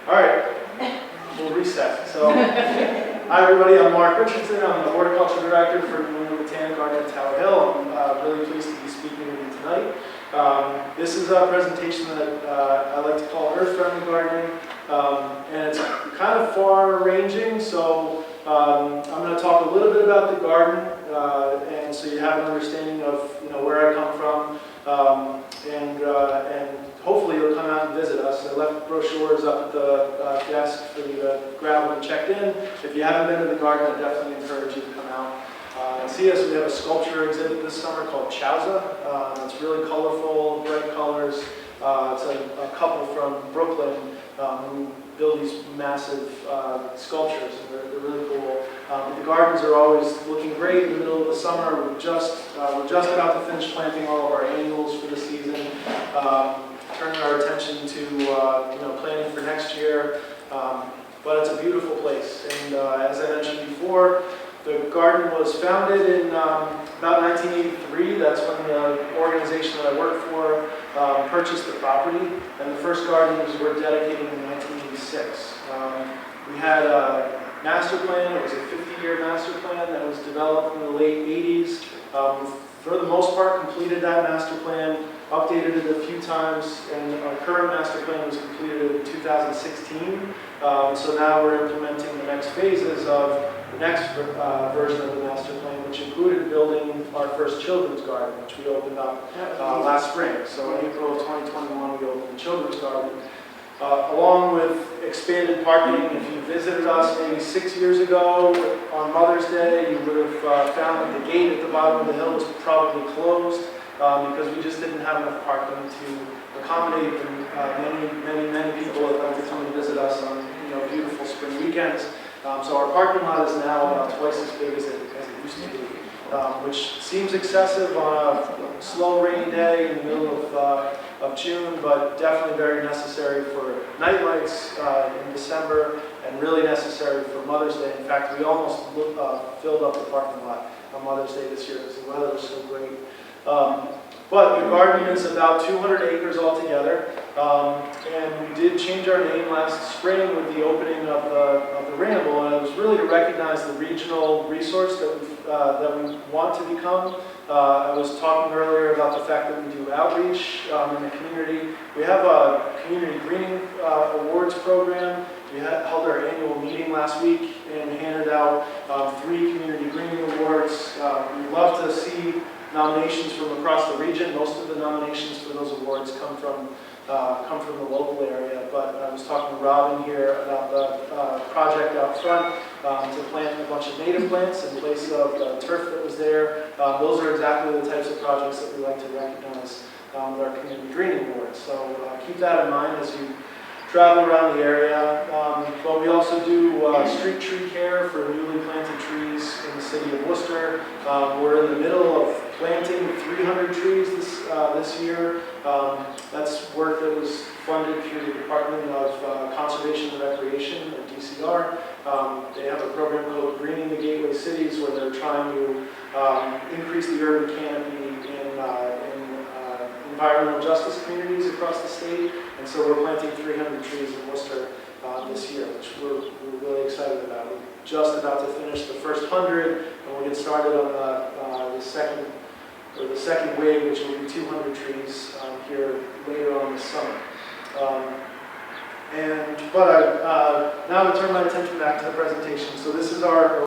All right, we'll reset. So, hi everybody, I'm Mark Richardson. I'm the Horticulture Director for the Botanic Garden at Tower Hill. I'm really pleased to be speaking with you tonight. This is a presentation that I like to call Earth-Friendly Gardening, and it's kind of far-ranging, so I'm going to talk a little bit about the garden, and so you have an understanding of where I come from, and hopefully you'll come out and visit us. I left brochures up at the desk for you to grab when you checked in. If you haven't been to the garden, I definitely encourage you to come out and see us. We have a sculpture exhibit this summer called Chowza. It's really colorful, bright colors. It's a couple from Brooklyn who build these massive sculptures, and they're really cool. The gardens are always looking great in the middle of the summer. We're just about to finish planting all of our annuals for the season, turning our attention to planning for next year. But it's a beautiful place, and as I mentioned before, the garden was founded in about 1983. That's when the organization that I work for purchased the property, and the first gardens were dedicated in 1986. We had a master plan. It was a 50-year master plan that was developed in the late 80s. For the most part, completed that master plan, updated it a few times, and our current master plan was completed in 2016. So now we're implementing the next phases of the next version of the master plan, which included building our first children's garden, which we opened up last spring. So in April of 2021, we opened the children's garden. Along with expanded parking. If you visited us maybe 6 years ago on Mother's Day, you would have found that the gate at the bottom of the hill was probably closed because we just didn't have enough parking to accommodate many people that like to come and visit us on beautiful spring weekends. So our parking lot is now about twice as big as it used to be, which seems excessive on a slow rainy day in the middle of June, but definitely very necessary for night lights in December, and really necessary for Mother's Day. In fact, we almost filled up the parking lot on Mother's Day this year because the weather was so great. But the garden is about 200 acres altogether, and we did change our name last spring with the opening of the Ramble, and it was really to recognize the regional resource that we want to become. I was talking earlier about the fact that we do outreach in the community. We have a community greening awards program. We held our annual meeting last week and handed out 3 community greening awards. We'd love to see nominations from across the region. Most of the nominations for those awards come from the local area, but I was talking to Robin here about the project out front to plant a bunch of native plants in place of the turf that was there. Those are exactly the types of projects that we like to recognize with our community greening awards. So keep that in mind as you travel around the area. But we also do street tree care for newly planted trees in the city of Worcester. We're in the middle of planting 300 trees this year. That's work that was funded through the Department of Conservation and Recreation, or DCR. They have a program called Greening the Gateway Cities, where they're trying to increase the urban canopy in environmental justice communities across the state. And so we're planting 300 trees in Worcester this year, which we're really excited about. We're just about to finish the first 100, and we'll get started on the second wave, which will be 200 trees here later on this summer. Now to turn my attention back to the presentation. So this is our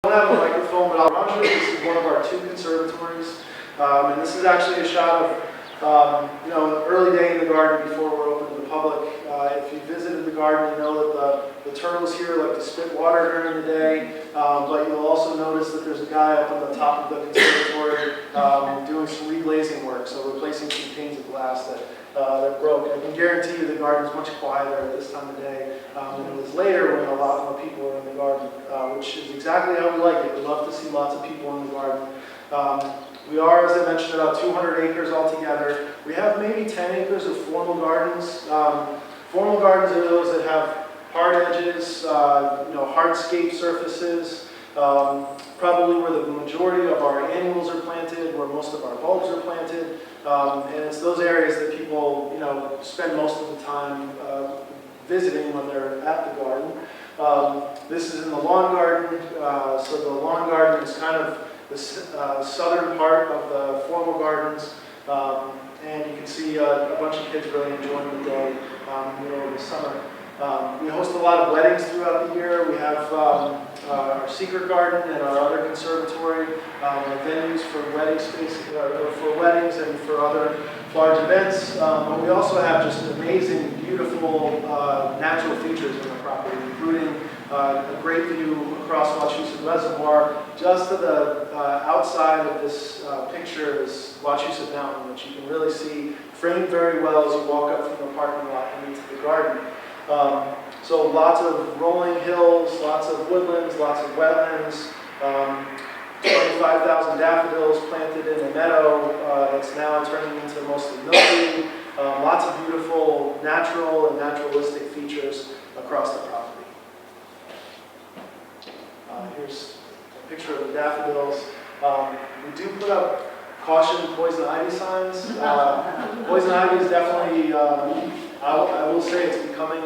I don't have a microphone, but I'll run. This is one of our 2 conservatories, and this is actually a shot of an early day in the garden before we're open to the public. If you visited the garden, you know that the turtles here like to spit water during the day, but you'll also notice that there's a guy up on the top of the conservatory doing some reglazing work, so replacing some panes of glass that broke. I can guarantee you the garden's much quieter at this time of day than it was later when a lot more people were in the garden, which is exactly how we like it. We love to see lots of people in the garden. We are, as I mentioned, about 200 acres altogether. We have maybe 10 acres of formal gardens. Formal gardens are those that have hard edges, hardscape surfaces. Probably where the majority of our annuals are planted, where most of our bulbs are planted, and it's those areas that people, spend most of the time visiting when they're at the garden. This is in the lawn garden, so the lawn garden is kind of the southern part of the formal gardens, and you can see a bunch of kids really enjoying the day in the middle of the summer. We host a lot of weddings throughout the year. We have our secret garden and our other conservatory, venues for wedding space, or for weddings and for other large events. But we also have just amazing, beautiful natural features in the property, including a great view across Wachusett Reservoir. Just to the outside of this picture is Wachusett Mountain, which you can really see framed very well as you walk up from the parking lot and into the garden. So lots of rolling hills, lots of woodlands, lots of wetlands, 25,000 daffodils planted in a meadow that's now turning into mostly milkweed. Lots of beautiful natural and naturalistic features across the property. Here's a picture of the daffodils. We do put up caution poison ivy signs. Poison ivy is definitely, I will say it's becoming,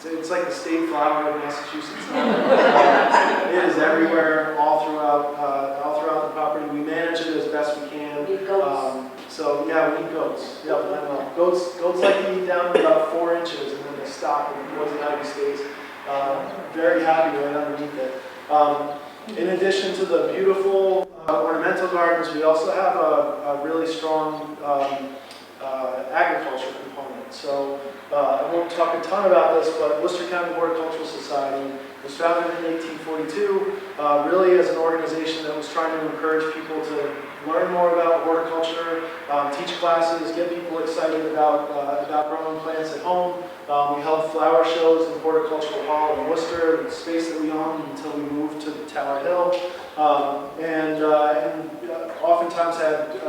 it's like the state flower of Massachusetts. It is everywhere, all throughout the property. We manage it as best we can. We eat goats. So yeah, we eat goats. Yeah, I know. Goats like to eat down to about 4 inches, and then they stop, and the poison ivy stays very happy right underneath it. In addition to the beautiful ornamental gardens, we also have a really strong agriculture component. So I won't talk a ton about this, but Worcester County Horticultural Society was founded in 1842, really as an organization that was trying to encourage people to learn more about horticulture, teach classes, get people excited about growing plants at home. We held flower shows in the Horticultural Hall in Worcester, the space that we owned until we moved to Tower Hill, and oftentimes had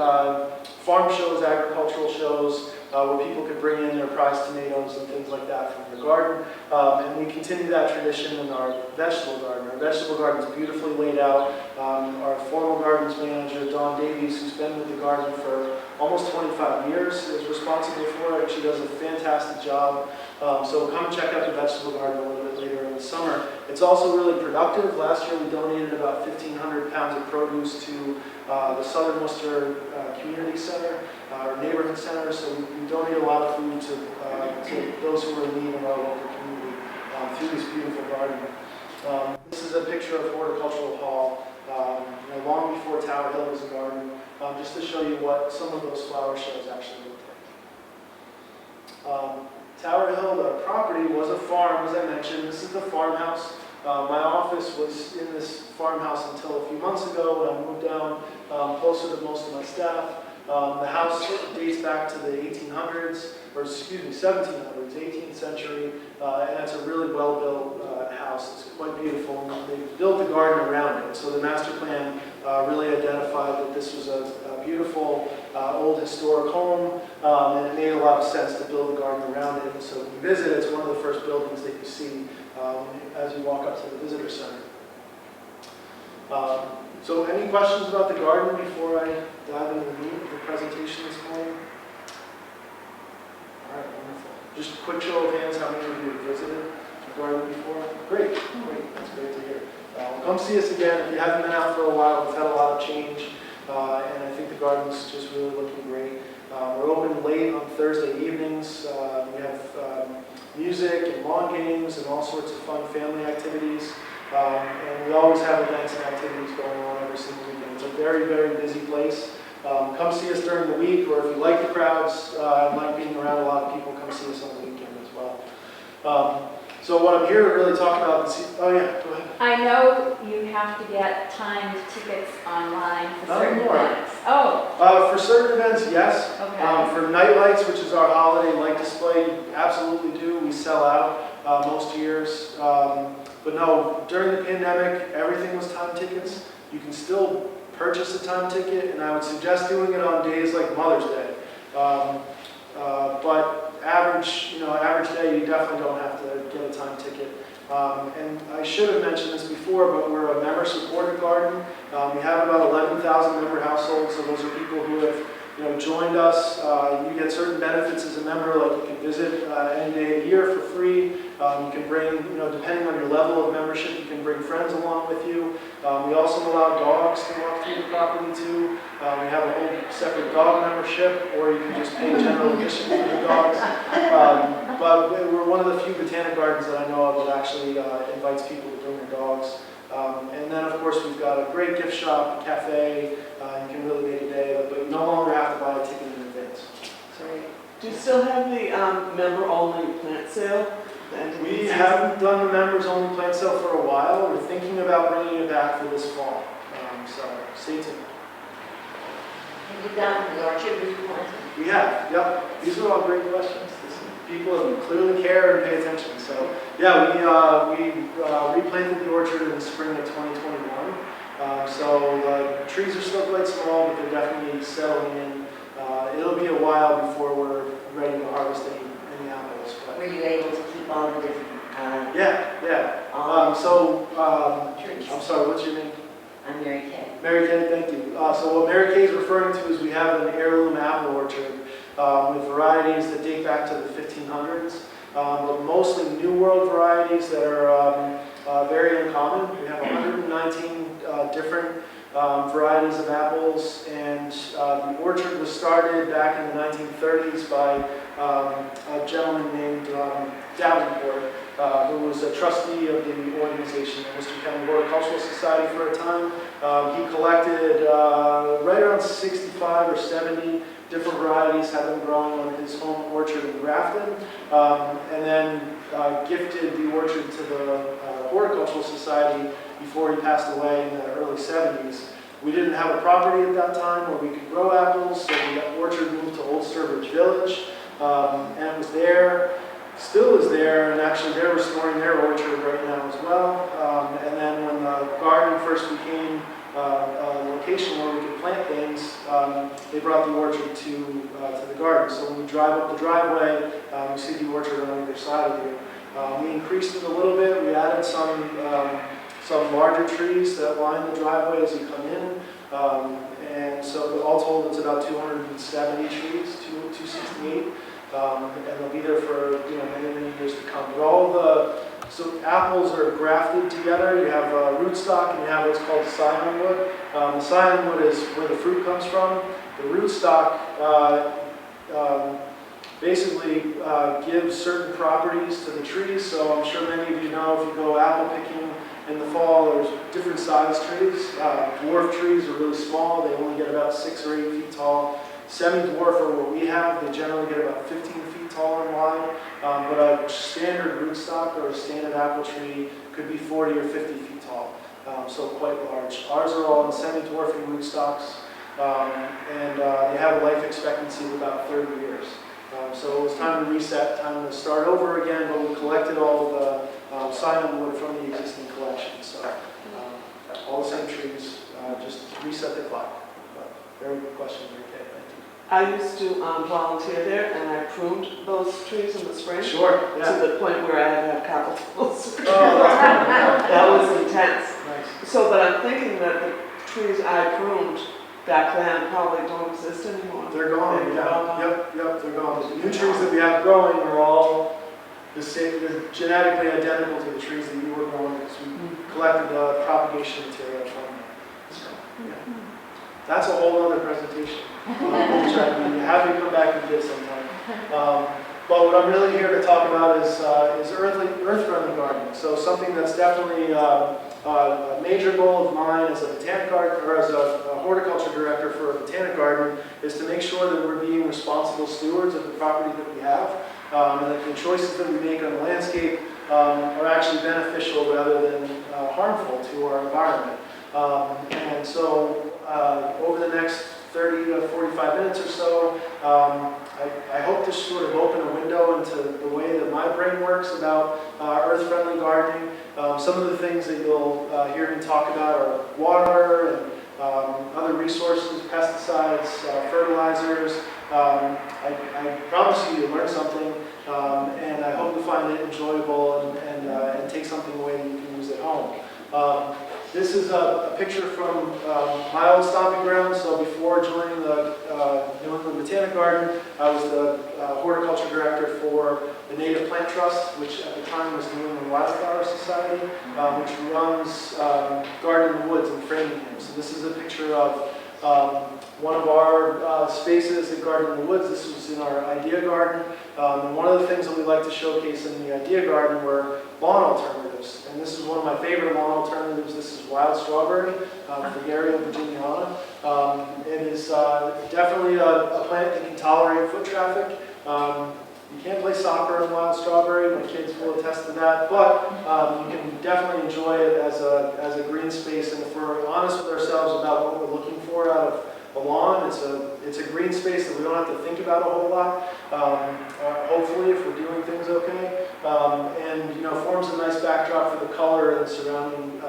farm shows, agricultural shows, where people could bring in their prized tomatoes and things like that from their garden. And we continue that tradition in our vegetable garden. Our vegetable garden is beautifully laid out. Our formal gardens manager, Dawn Davies, who's been with the garden for almost 25 years, is responsible for it. She does a fantastic job. So come and check out the vegetable garden a little bit later in the summer. It's also really productive. Last year we donated about 1,500 pounds of produce to the Southern Worcester Community Center, our neighborhood center. So we donate a lot of food to those who are in need in our local community through this beautiful garden. This is a picture of Horticultural Hall, long before Tower Hill was a garden, just to show you what some of those flower shows actually looked like. Tower Hill, the property, was a farm, as I mentioned. This is the farmhouse. My office was in this farmhouse until a few months ago when I moved down closer to most of my staff. The house dates back to the 1800s, or excuse me, 1700s, 18th century, and it's a really well-built house. It's quite beautiful. And they built the garden around it, so the master plan really identified that this was a beautiful old historic home, and it made a lot of sense to build the garden around it. And so when you visit, it's one of the first buildings that you see as you walk up to the visitor center. So any questions about the garden before I dive into the meat of the presentation this morning? All right, wonderful. Just a quick show of hands, how many of you have visited the garden before? Great, that's great to hear. Come see us again. If you haven't been out for a while, we've had a lot of change, and I think the garden's just really looking great. We're open late on Thursday evenings. We have music and lawn games and all sorts of fun family activities. And we always have events and activities going on every single weekend. It's a very, very busy place. Come see us during the week, or if you like the crowds and like being around a lot of people, come see us on the weekend as well. So what I'm here to really talk about is, oh yeah, go ahead. I know you have to get timed tickets online for certain more. events. Oh. For certain events, yes. Okay. For night lights, which is our holiday light display, absolutely do. We sell out most years. But no, during the pandemic, everything was time tickets. You can still purchase a time ticket, and I would suggest doing it on days like Mother's Day. But average day, you definitely don't have to get a time ticket. And I should have mentioned this before, but we're a member-supported garden. We have about 11,000 member households, so those are people who have joined us. You get certain benefits as a member, like you can visit any day of the year for free. You can bring, depending on your level of membership, you can bring friends along with you. We also allow dogs to walk through the property too. We have a whole separate dog membership, or you can just pay general admission for the dogs. But we're one of the few botanic gardens that I know of that actually invites people to bring their dogs. And then, of course, we've got a great gift shop, a cafe. You can really make a day, but you no longer have to buy a ticket in advance. Great. Do you still have the member-only plant sale? We haven't done the members-only plant sale for a while. We're thinking about bringing it back for this fall. So stay tuned. Have you gotten the orchard replanted? We have, yep. These are all great questions. People clearly care and pay attention. So yeah, we replanted the orchard in the spring of 2021. So the trees are still quite small, but they're definitely settling in. It'll be a while before we're ready to harvest any apples. But Were you able to keep all the different yeah. trees? I'm sorry, what's your name? I'm Mary Kay. Mary Kay, thank you. So what Mary Kay is referring to is we have an heirloom apple orchard with varieties that date back to the 1500s, but mostly New World varieties that are very uncommon. We have 119 different varieties of apples, and the orchard was started back in the 1930s by a gentleman named Davenport, who was a trustee of the organization, the Worcester County Horticultural Society for a time. He collected right around 65 or 70 different varieties, had them growing on his home orchard in Grafton, and then gifted the orchard to the Horticultural Society before he passed away in the early 70s. We didn't have a property at that time where we could grow apples, so the orchard moved to Old Sturbridge Village, and it was there, still is there, and actually they're restoring their orchard right now as well. And then when the garden first became a location where we could plant things, they brought the orchard to the garden. So when you drive up the driveway, you see the orchard on either side of you. We increased it a little bit. We added some larger trees that line the driveway as you come in. And so all told, it's about 270 trees, 268. And they'll be there for many years to come. But so apples are grafted together. You have rootstock and you have what's called scion wood. The scion wood is where the fruit comes from. The rootstock basically gives certain properties to the trees. So I'm sure many of you know, if you go apple picking in the fall, there's different size trees. Dwarf trees are really small. They only get about 6 or 8 feet tall. Semi-dwarf are what we have. They generally get about 15 feet tall and wide. But a standard rootstock or a standard apple tree could be 40 or 50 feet tall. So quite large. Ours are all in semi-dwarfing rootstocks. And they have a life expectancy of about 30 years. So it was time to reset, time to start over again, but we collected all of the scion wood from the existing collection. So all the same trees, just reset the clock. Very good question, Mary Kay. Thank you. I used to volunteer there, and I pruned those trees in the spring. Sure, yeah. To the point where I had to have capitals. Oh, that's good. That was intense. Nice. So, but I'm thinking that the trees I pruned back then probably don't exist anymore. They're gone, They're yeah. gone. Yep, they're gone. The new trees that we have growing are all the same, they're genetically identical to the trees that you were growing because we collected the propagation material from them. So, yeah. That's a whole other presentation, which I'd be happy to come back and give sometime. But what I'm really here to talk about is earth-friendly gardening. So something that's definitely a major goal of mine as a botanic garden, or as a horticulture director for a botanic garden, is to make sure that we're being responsible stewards of the property that we have, and that the choices that we make on the landscape are actually beneficial rather than harmful to our environment. And so over the next 30 to 45 minutes or so, I hope to sort of open a window into the way that my brain works about earth-friendly gardening. Some of the things that you'll hear me talk about are water and other resources, pesticides, fertilizers. I promise you, you'll learn something. and I hope you find it enjoyable and take something away that you can use at home. This is a picture from my old stomping ground. So before joining the New England Botanic Garden, I was the horticulture director for the Native Plant Trust, which at the time was New England Wildflower Society, which runs Garden in the Woods in Framingham. So this is a picture of one of our spaces at Garden in the Woods. This was in our idea garden. And one of the things that we like to showcase in the idea garden were lawn alternatives. And this is one of my favorite lawn alternatives. This is wild strawberry, Fragaria virginiana. It is definitely a plant that can tolerate foot traffic. You can't play soccer in wild strawberry, my kids will attest to that, but you can definitely enjoy it as a green space. And if we're honest with ourselves about what we're looking for out of a lawn, it's a green space that we don't have to think about a whole lot. Hopefully, if we're doing things okay, and forms a nice backdrop for the color and surrounding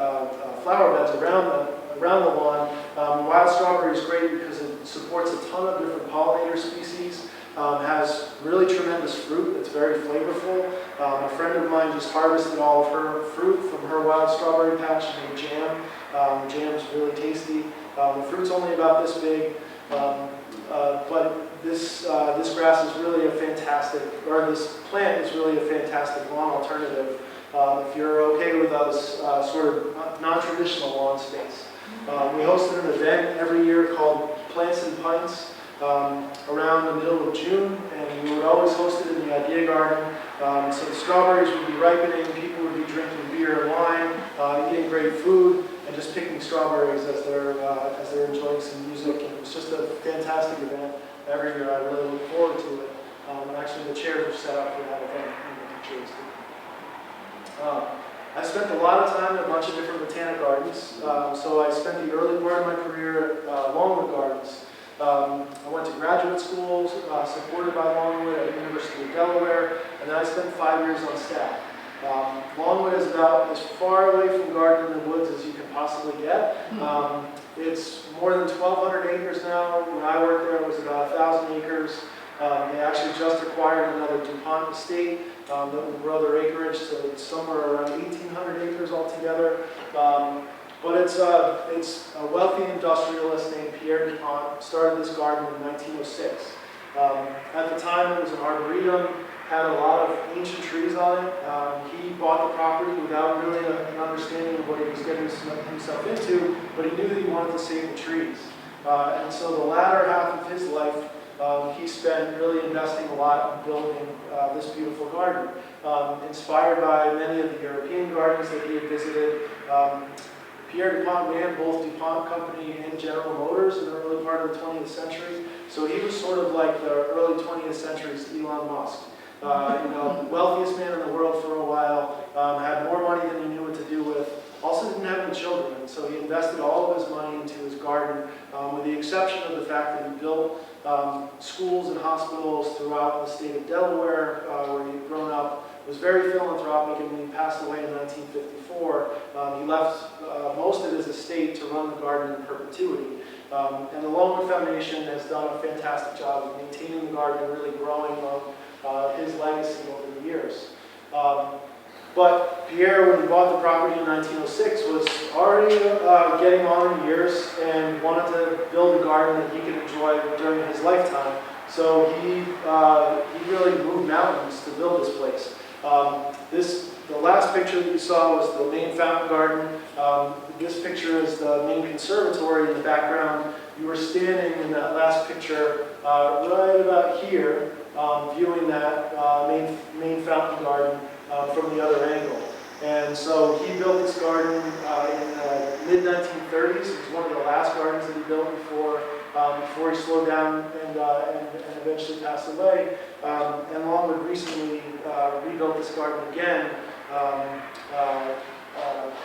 flower beds around the lawn. Wild strawberry is great because it supports a ton of different pollinator species. Has really tremendous fruit. It's very flavorful. A friend of mine just harvested all of her fruit from her wild strawberry patch and made jam. The jam's really tasty. The fruit's only about this big, but this grass is really a fantastic, or this plant is really a fantastic lawn alternative if you're okay with us sort of non-traditional lawn space. We hosted an event every year called Plants and Pints. Around the middle of June, and we would always host it in the idea garden. So the strawberries would be ripening, people would be drinking beer and wine, eating great food, and just picking strawberries as they're enjoying some music. And it was just a fantastic event every year. I really look forward to it. And actually, the chairs were set up for that event in the pictures. I spent a lot of time in a bunch of different botanic gardens. So I spent the early part of my career at Longwood Gardens. I went to graduate schools supported by Longwood at the University of Delaware, and then I spent 5 years on staff. Longwood is about as far away from Garden in the Woods as you can possibly get. It's more than 1,200 acres now. When I worked there, it was about 1,000 acres. They actually just acquired another DuPont estate that will grow their acreage, so it's somewhere around 1,800 acres altogether. But it's a wealthy industrialist named Pierre DuPont started this garden in 1906. At the time, it was an arboretum, had a lot of ancient trees on it. He bought the property without really an understanding of what he was getting himself into, but he knew that he wanted to save the trees. And so the latter half of his life, he spent really investing a lot in building this beautiful garden. Inspired by many of the European gardens that he had visited, Pierre DuPont ran both DuPont Company and General Motors in the early part of the 20th century. So he was sort of like the early 20th century's Elon Musk. The wealthiest man in the world for a while, had more money than he knew what to do with, also didn't have any children, and so he invested all of his money into his garden, with the exception of the fact that he built schools and hospitals throughout the state of Delaware, where he'd grown up. Was very philanthropic, and when he passed away in 1954, he left most of his estate to run the garden in perpetuity. And the Longwood Foundation has done a fantastic job of maintaining the garden and really growing his legacy over the years. But Pierre, when he bought the property in 1906, was already getting on in years and wanted to build a garden that he could enjoy during his lifetime. So he really moved mountains to build this place. The last picture that you saw was the main fountain garden. This picture is the main conservatory in the background. You were standing in that last picture right about here, viewing that main fountain garden from the other angle. And so he built this garden in the mid-1930s. It was one of the last gardens that he built before he slowed down and eventually passed away. And Longwood recently rebuilt this garden again,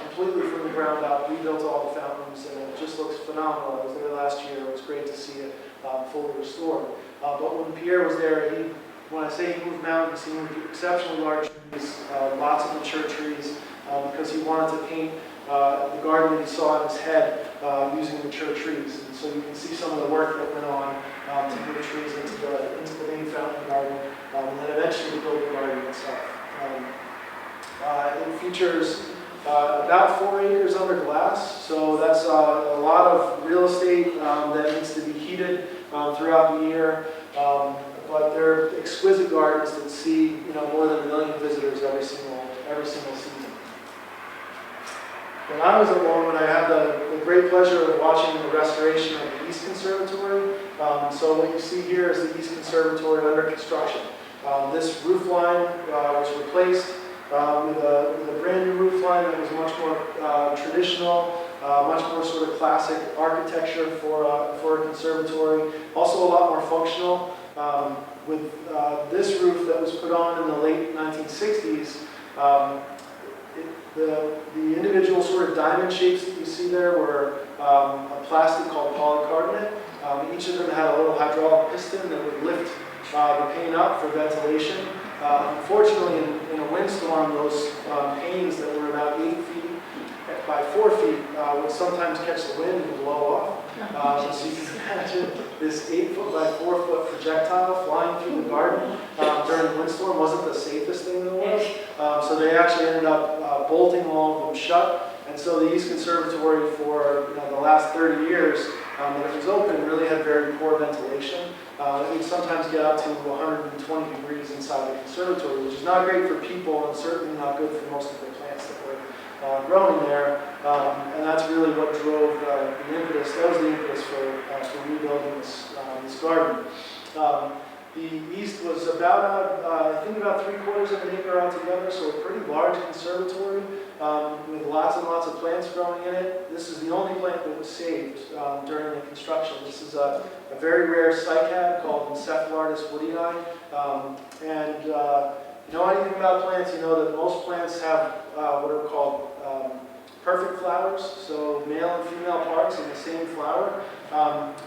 completely from the ground up, rebuilt all the fountains, and it just looks phenomenal. I was there last year. It was great to see it fully restored. But when Pierre was there, when I say he moved mountains, he moved exceptionally large trees, lots of mature trees, because he wanted to paint the garden that he saw in his head using mature trees. And so you can see some of the work that went on to move trees into the main fountain garden, and then eventually build the about 4 acres under glass, so that's a lot of real estate that needs to be heated throughout the year. But they're exquisite gardens that see more than 1 million visitors every single season. When I was at Longwood, I had the great pleasure of watching the restoration of the East Conservatory. So what you see here is the East Conservatory under construction. This roof line was replaced with a brand new roof line that was much more traditional, much more sort of classic architecture for a conservatory. Also a lot more functional. With this roof that was put on in the late 1960s, the individual sort of diamond shapes that you see there were a plastic called polycarbonate. Each of them had a little hydraulic piston that would lift the pane up for ventilation. Unfortunately, in a windstorm, those panes that were about 8 feet by 4 feet would sometimes catch the wind and blow off. So you can imagine this 8-foot by 4-foot projectile flying through the garden during the windstorm wasn't the safest thing in the world. So they actually ended up bolting all of them shut. And so the East Conservatory for the last 30 years that it was open really had very poor ventilation. It would sometimes get up to 120 degrees inside the conservatory, which is not great for people and certainly not good for most of the plants that were growing there. And that's really what drove the impetus. That was the impetus for rebuilding this garden. The east was about, I think about 3/4 of an acre altogether, so a pretty large conservatory with lots and lots of plants growing in it. This is the only plant that was saved during the construction. This is a very rare cycad called Encephalitis woodii. And you know anything about plants, you know that most plants have what are called perfect flowers, so male and female parts in the same flower.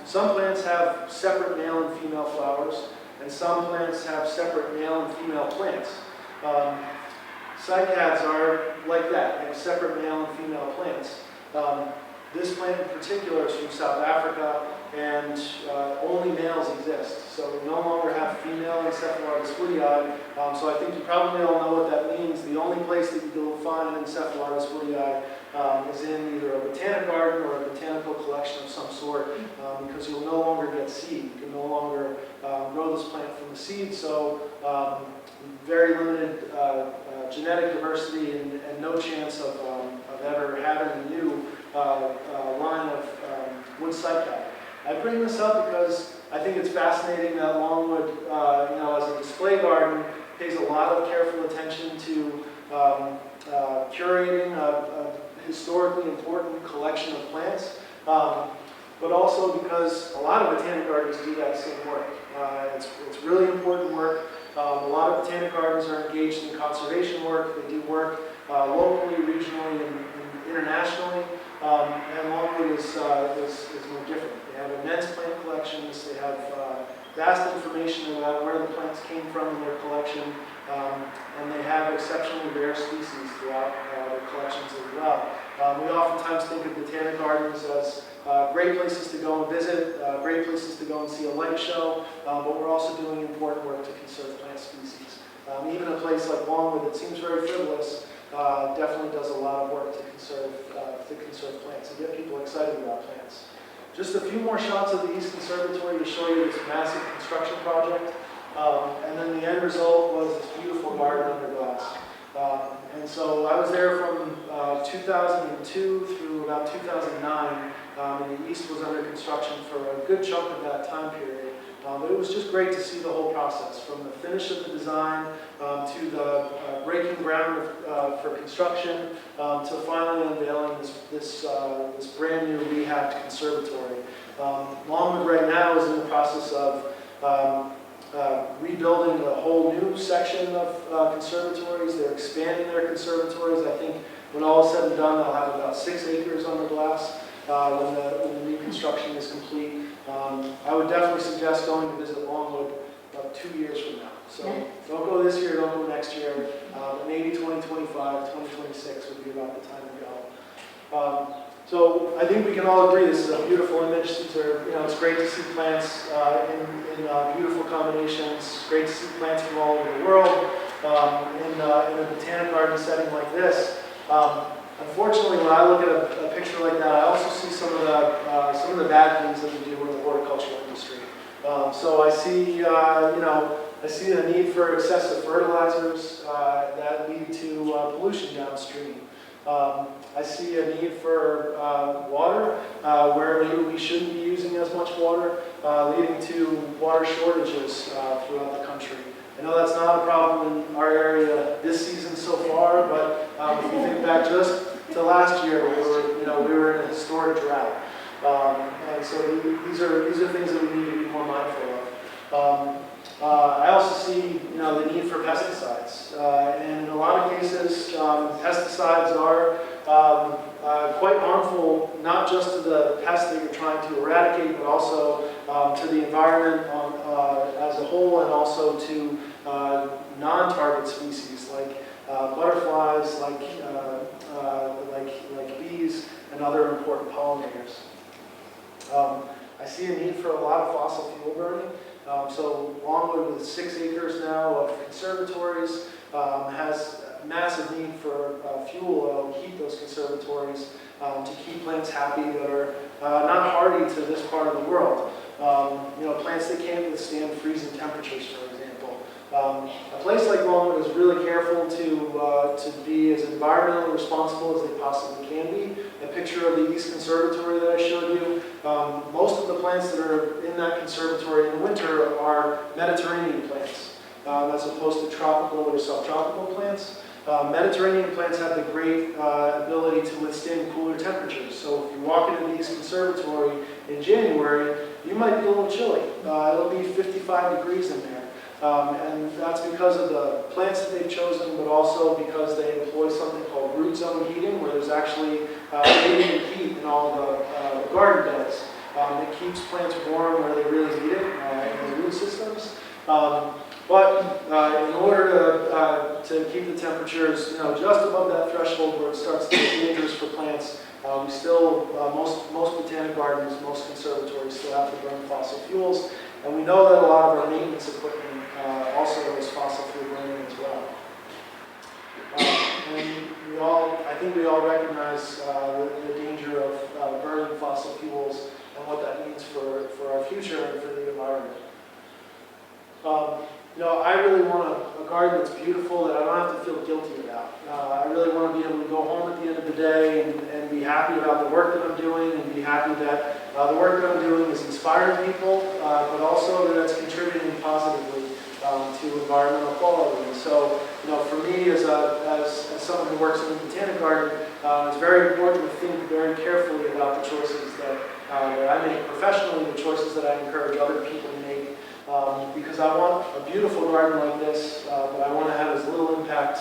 Some plants have separate male and female flowers, and some plants have separate male and female plants. Cycads are like that, they have separate male and female plants. This plant in particular is from South Africa, and only males exist. So we no longer have female Encephalitis woodii. So I think you probably all know what that means. The only place that you'll find Encephalitis woodii is in either a botanic garden or a botanical collection of some sort, because you'll no longer get seed. You can no longer grow this plant from the seed. So very limited genetic diversity and no chance of ever having a new line of wood cycad. I bring this up because I think it's fascinating that Longwood, as a display garden, pays a lot of careful attention to curating a historically important collection of plants, but also because a lot of botanic gardens do that same work. It's really important work. A lot of botanic gardens are engaged in conservation work. They do work locally, regionally, and internationally. And Longwood is no different. They have immense plant collections. They have vast information about where the plants came from in their collection. And they have exceptionally rare species throughout their collections as well. We oftentimes think of botanic gardens as great places to go and visit, great places to go and see a light show, but we're also doing important work to conserve plant species. Even a place like Longwood that seems very frivolous definitely does a lot of work to conserve plants and get people excited about plants. Just a few more shots of the East Conservatory to show you this massive construction project. And then the end result was this beautiful garden under glass. And so I was there from 2002 through about 2009, and the East was under construction for a good chunk of that time period. But it was just great to see the whole process, from the finish of the design to the breaking ground for construction to finally unveiling this brand new rehabbed conservatory. Longwood right now is in the process of rebuilding a whole new section of conservatories. They're expanding their conservatories. I think when all is said and done, they'll have about 6 acres under glass when the reconstruction is complete. I would definitely suggest going to visit Longwood about 2 years from now. So don't go this year, don't go next year. Maybe 2025, 2026 would be about the time to go. So I think we can all agree this is a beautiful image. These are, it's great to see plants in beautiful combinations. It's great to see plants from all over the world in a botanic garden setting like this. Unfortunately, when I look at a picture like that, I also see some of the bad things that we do in the horticultural industry. So I see, I see the need for excessive fertilizers that lead to pollution downstream. I see a need for water where maybe we shouldn't be using as much water, leading to water shortages throughout the country. I know that's not a problem in our area this season so far, but if you think back just to last year, we were in a historic drought. And so these are things that we need to be more mindful of. I also see, the need for pesticides, and in a lot of cases, pesticides are quite harmful, not just to the pests that you're trying to eradicate, but also to the environment as a whole, and also to non-target species like butterflies, like bees, and other important pollinators. I see a need for a lot of fossil fuel burning. So Longwood, with 6 acres now of conservatories, has a massive need for fuel that will keep those conservatories, to keep plants happy that are not hardy to this part of the world. Plants that can't withstand freezing temperatures, for example. A place like Longwood is really careful to be as environmentally responsible as they possibly can be. A picture of the East Conservatory that I showed you, most of the plants that are in that conservatory in the winter are Mediterranean plants, as opposed to tropical or subtropical plants. Mediterranean plants have the great ability to withstand cooler temperatures. So if you walk into the East Conservatory in January, you might be a little chilly. It'll be 55 degrees in there. And that's because of the plants that they've chosen, but also because they employ something called root zone heating, where there's actually radiant heat in all the garden beds. It keeps plants warm where they really need it in the root systems. But in order to keep the temperatures, just above that threshold where it starts to get dangerous for plants, we still, most botanic gardens, most conservatories still have to burn fossil fuels. And we know that a lot of our maintenance equipment also is fossil fuel burning as well. And I think we all recognize the danger of burning fossil fuels and what that means for our future and for the environment. I really want a garden that's beautiful that I don't have to feel guilty about. I really want to be able to go home at the end of the day and be happy about the work that I'm doing, and be happy that the work that I'm doing is inspiring people, but also that it's contributing positively to environmental quality. And so, for me as someone who works in the Botanic Garden, it's very important to think very carefully about the choices that I make professionally, the choices that I encourage other people to make. Because I want a beautiful garden like this, but I want to have as little impact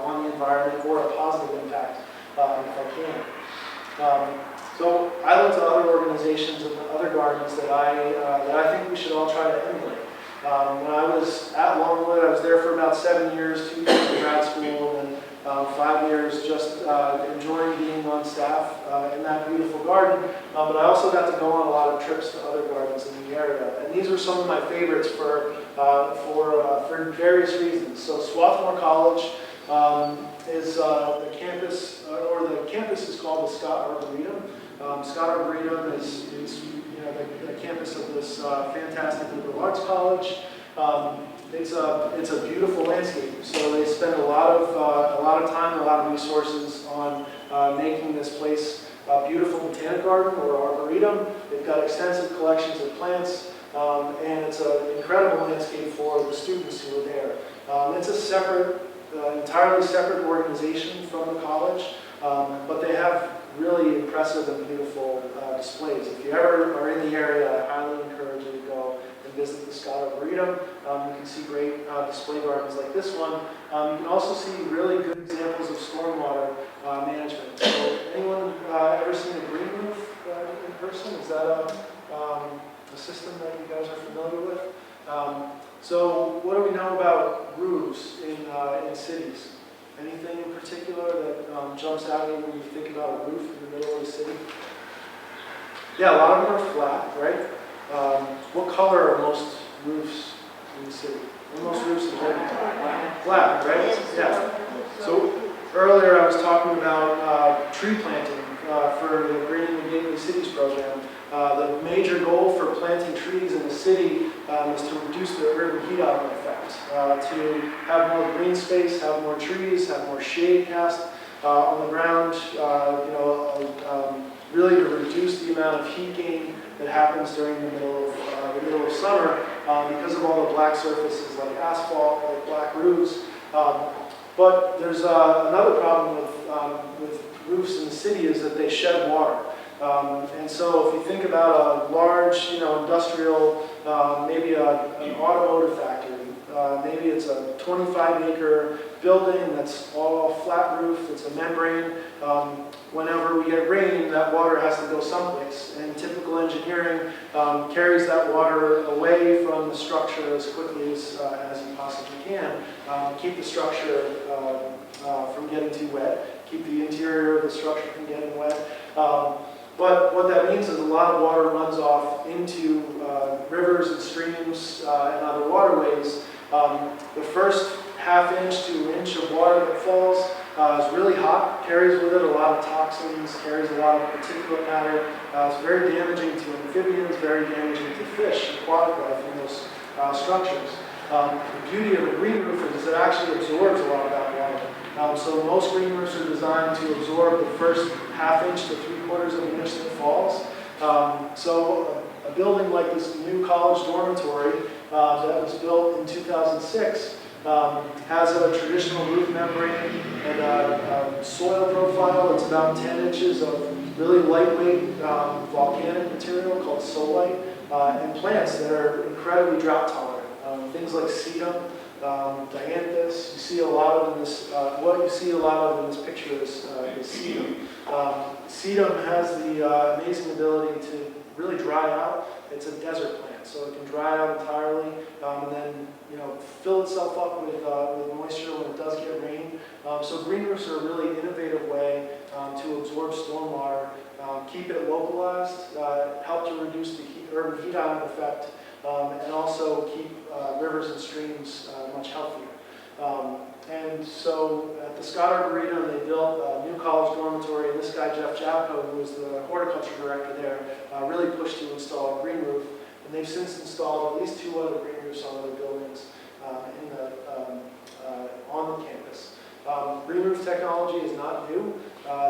on the environment, or a positive impact if I can. So I look to other organizations and other gardens that I think we should all try to emulate. When I was at Longwood, I was there for about 7 years, 2 years in grad school, and 5 years just enjoying being on staff in that beautiful garden. But I also got to go on a lot of trips to other gardens in the area. And these were some of my favorites for various reasons. So Swarthmore College is the campus, or the campus is called the Scott Arboretum. Scott Arboretum is the campus of this fantastic liberal arts college. It's a beautiful landscape. So they spend a lot of time, a lot of resources on making this place a beautiful botanic garden or arboretum. They've got extensive collections of plants, and it's an incredible landscape for the students who are there. It's a separate, entirely separate organization from the college, but they have really impressive and beautiful displays. If you ever are in the area, I highly encourage you to go and visit the Scott Arboretum. You can see great display gardens like this one. You can also see really good examples of stormwater management. So anyone ever seen a green roof in person? Is that a system that you guys are familiar with? So what do we know about roofs in cities? Anything in particular that jumps out at you when you think about a roof in the middle of the city? Yeah, a lot of them are flat, right? What color are most roofs in the city? Are most roofs in the city? Flat, right? Yeah. So earlier I was talking about city is to reduce the urban heat island effect, to have more green space, have more trees, have more shade cast on the ground, really to reduce the amount of heat gain that happens during the middle of summer because of all the black surfaces like asphalt, like black roofs. But there's another problem with roofs in the city is that they shed water. And so if you think about a large, industrial, maybe an automotive factory, maybe it's a 25-acre building that's all flat roof, it's a membrane. Whenever we get rain, that water has to go someplace. And typical engineering carries that water away from the structure as quickly as you possibly can. Keep the structure from getting too wet, keep the interior of the structure from getting wet. But what that means is a lot of water runs off into rivers and streams and other waterways. The first ½ inch to inch of water that falls is really hot, carries with it a lot of toxins, carries a lot of particulate matter. It's very damaging to amphibians, very damaging to fish, aquatic life in those structures. The beauty of a green roof is it actually absorbs a lot of that water. So most green roofs are designed to absorb the first ½ inch to 3/4 of an inch that falls. So a building like this new college dormitory that was built in 2006 has a traditional roof membrane and a soil profile that's about 10 inches of really lightweight volcanic material called solite, and plants that are incredibly drought tolerant. Things like sedum, dianthus. You see a lot of in this. What you see a lot of in this picture is sedum. Sedum has the amazing ability to really dry out. It's a desert plant, so it can dry out entirely, and then fill itself up with moisture when it does get rain. So green roofs are a really innovative way to absorb stormwater, keep it localized, help to reduce the urban heat island effect, and also keep rivers and streams much healthier. And so at the Scott Arboretum, they built a new college dormitory, and this guy, Jeff Javko, who was the horticulture director there, really pushed to install a green roof. And they've since installed at least 2 other green roofs on other buildings on the campus. Green roof technology is not new.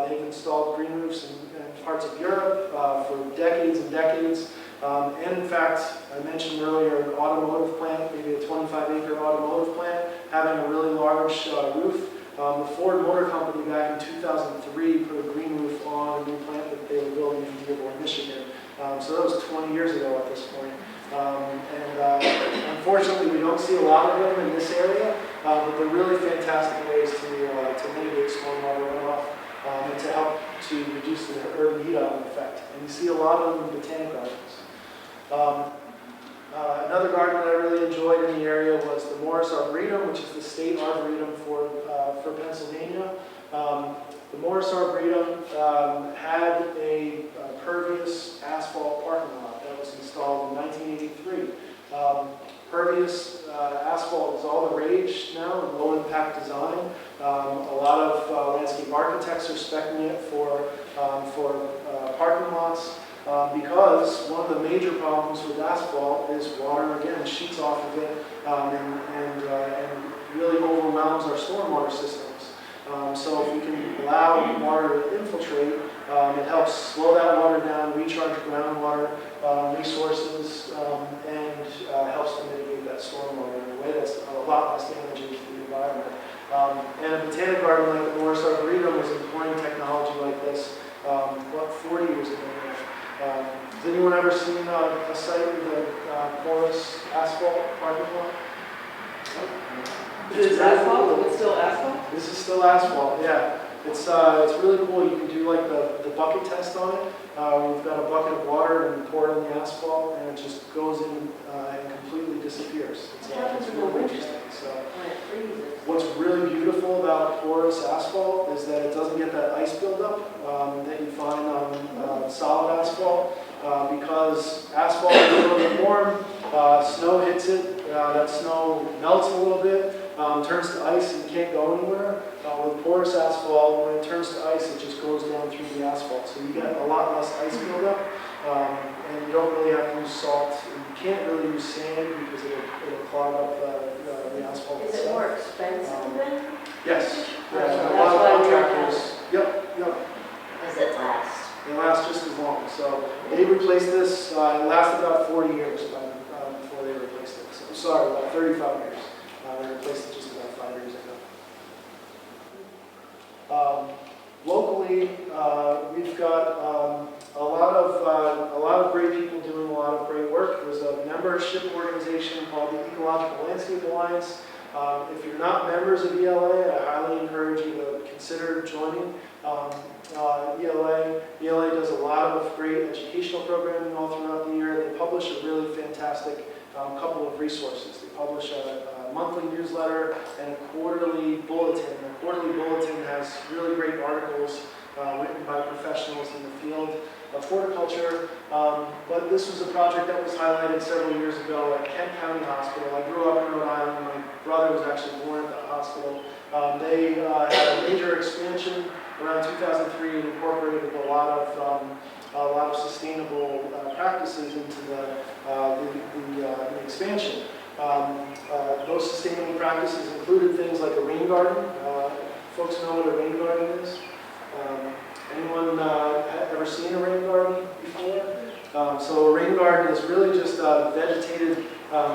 They've installed green roofs in parts of Europe for decades and decades. And in fact, I mentioned earlier an automotive plant, maybe a 25-acre automotive plant, having a really large roof. The Ford Motor Company back in 2003 put a green roof on a new plant that they were building in Dearborn, Michigan. So that was 20 years ago at this point. Unfortunately, we don't see a lot of them in this area, but they're really fantastic ways to mitigate stormwater runoff and to help to reduce the urban heat island effect. And you see a lot of them in botanic gardens. Another garden that I really enjoyed in the area was the Morris Arboretum, which is the state arboretum for Pennsylvania. The Morris Arboretum had a pervious asphalt parking lot that was installed in 1983. Pervious asphalt is all the rage now in low-impact design. A lot of landscape architects are speccing it for parking lots. Because one of the major problems with asphalt is water, again, sheets off of it and really overwhelms our stormwater systems. So if we can allow water to infiltrate, it helps slow that water down, recharge groundwater resources, and helps to mitigate that stormwater in a way that's a lot less damaging to the environment. And a botanic garden like the Morris Arboretum was employing technology like this, 40 years ago now. Has anyone ever seen a site with a porous asphalt parking lot? Is asphalt? Is it still asphalt? This is still asphalt, yeah. It's really cool. You can do like the bucket test on it. We've got a bucket of water and pour it in the asphalt, and it just goes in and completely disappears. It's really interesting. So, what's really beautiful about porous asphalt is that it doesn't get that ice buildup that you find on solid asphalt. Because asphalt is a little bit warm, snow hits it, that snow melts a little bit, turns to ice and you can't go anywhere. With porous asphalt, when it turns to ice, it just goes down through the asphalt. So you get a lot less ice buildup, and you don't really have to use salt, and you can't really use sand because it'll clog up the asphalt Is it itself. more expensive than? Yes. Yeah, That's a lot why of we contractors. Yep. Does it last? They last just as long. So they replaced this, it lasted about 40 years before they replaced it. So, sorry, about 35 years. They replaced it just about 5 years ago. Locally, we've got a lot of great people doing a lot of great work. There's a membership organization called the Ecological Landscape Alliance. If you're not members of ELA, I highly encourage you to consider joining ELA. ELA does a lot of great educational programming all throughout the year. They publish a really fantastic couple of resources. They publish a monthly newsletter and a quarterly bulletin. The quarterly bulletin has really great articles written by professionals in the field of horticulture. But this was a project that was highlighted several years ago at Kent County Hospital. I grew up in Rhode Island. My brother was actually born at the hospital. They had a major expansion around 2003 and incorporated a lot of sustainable practices into the expansion. Those sustainable practices included things like a rain garden. Folks know what a rain garden is? Anyone ever seen a rain garden before? So a rain garden is really just a vegetated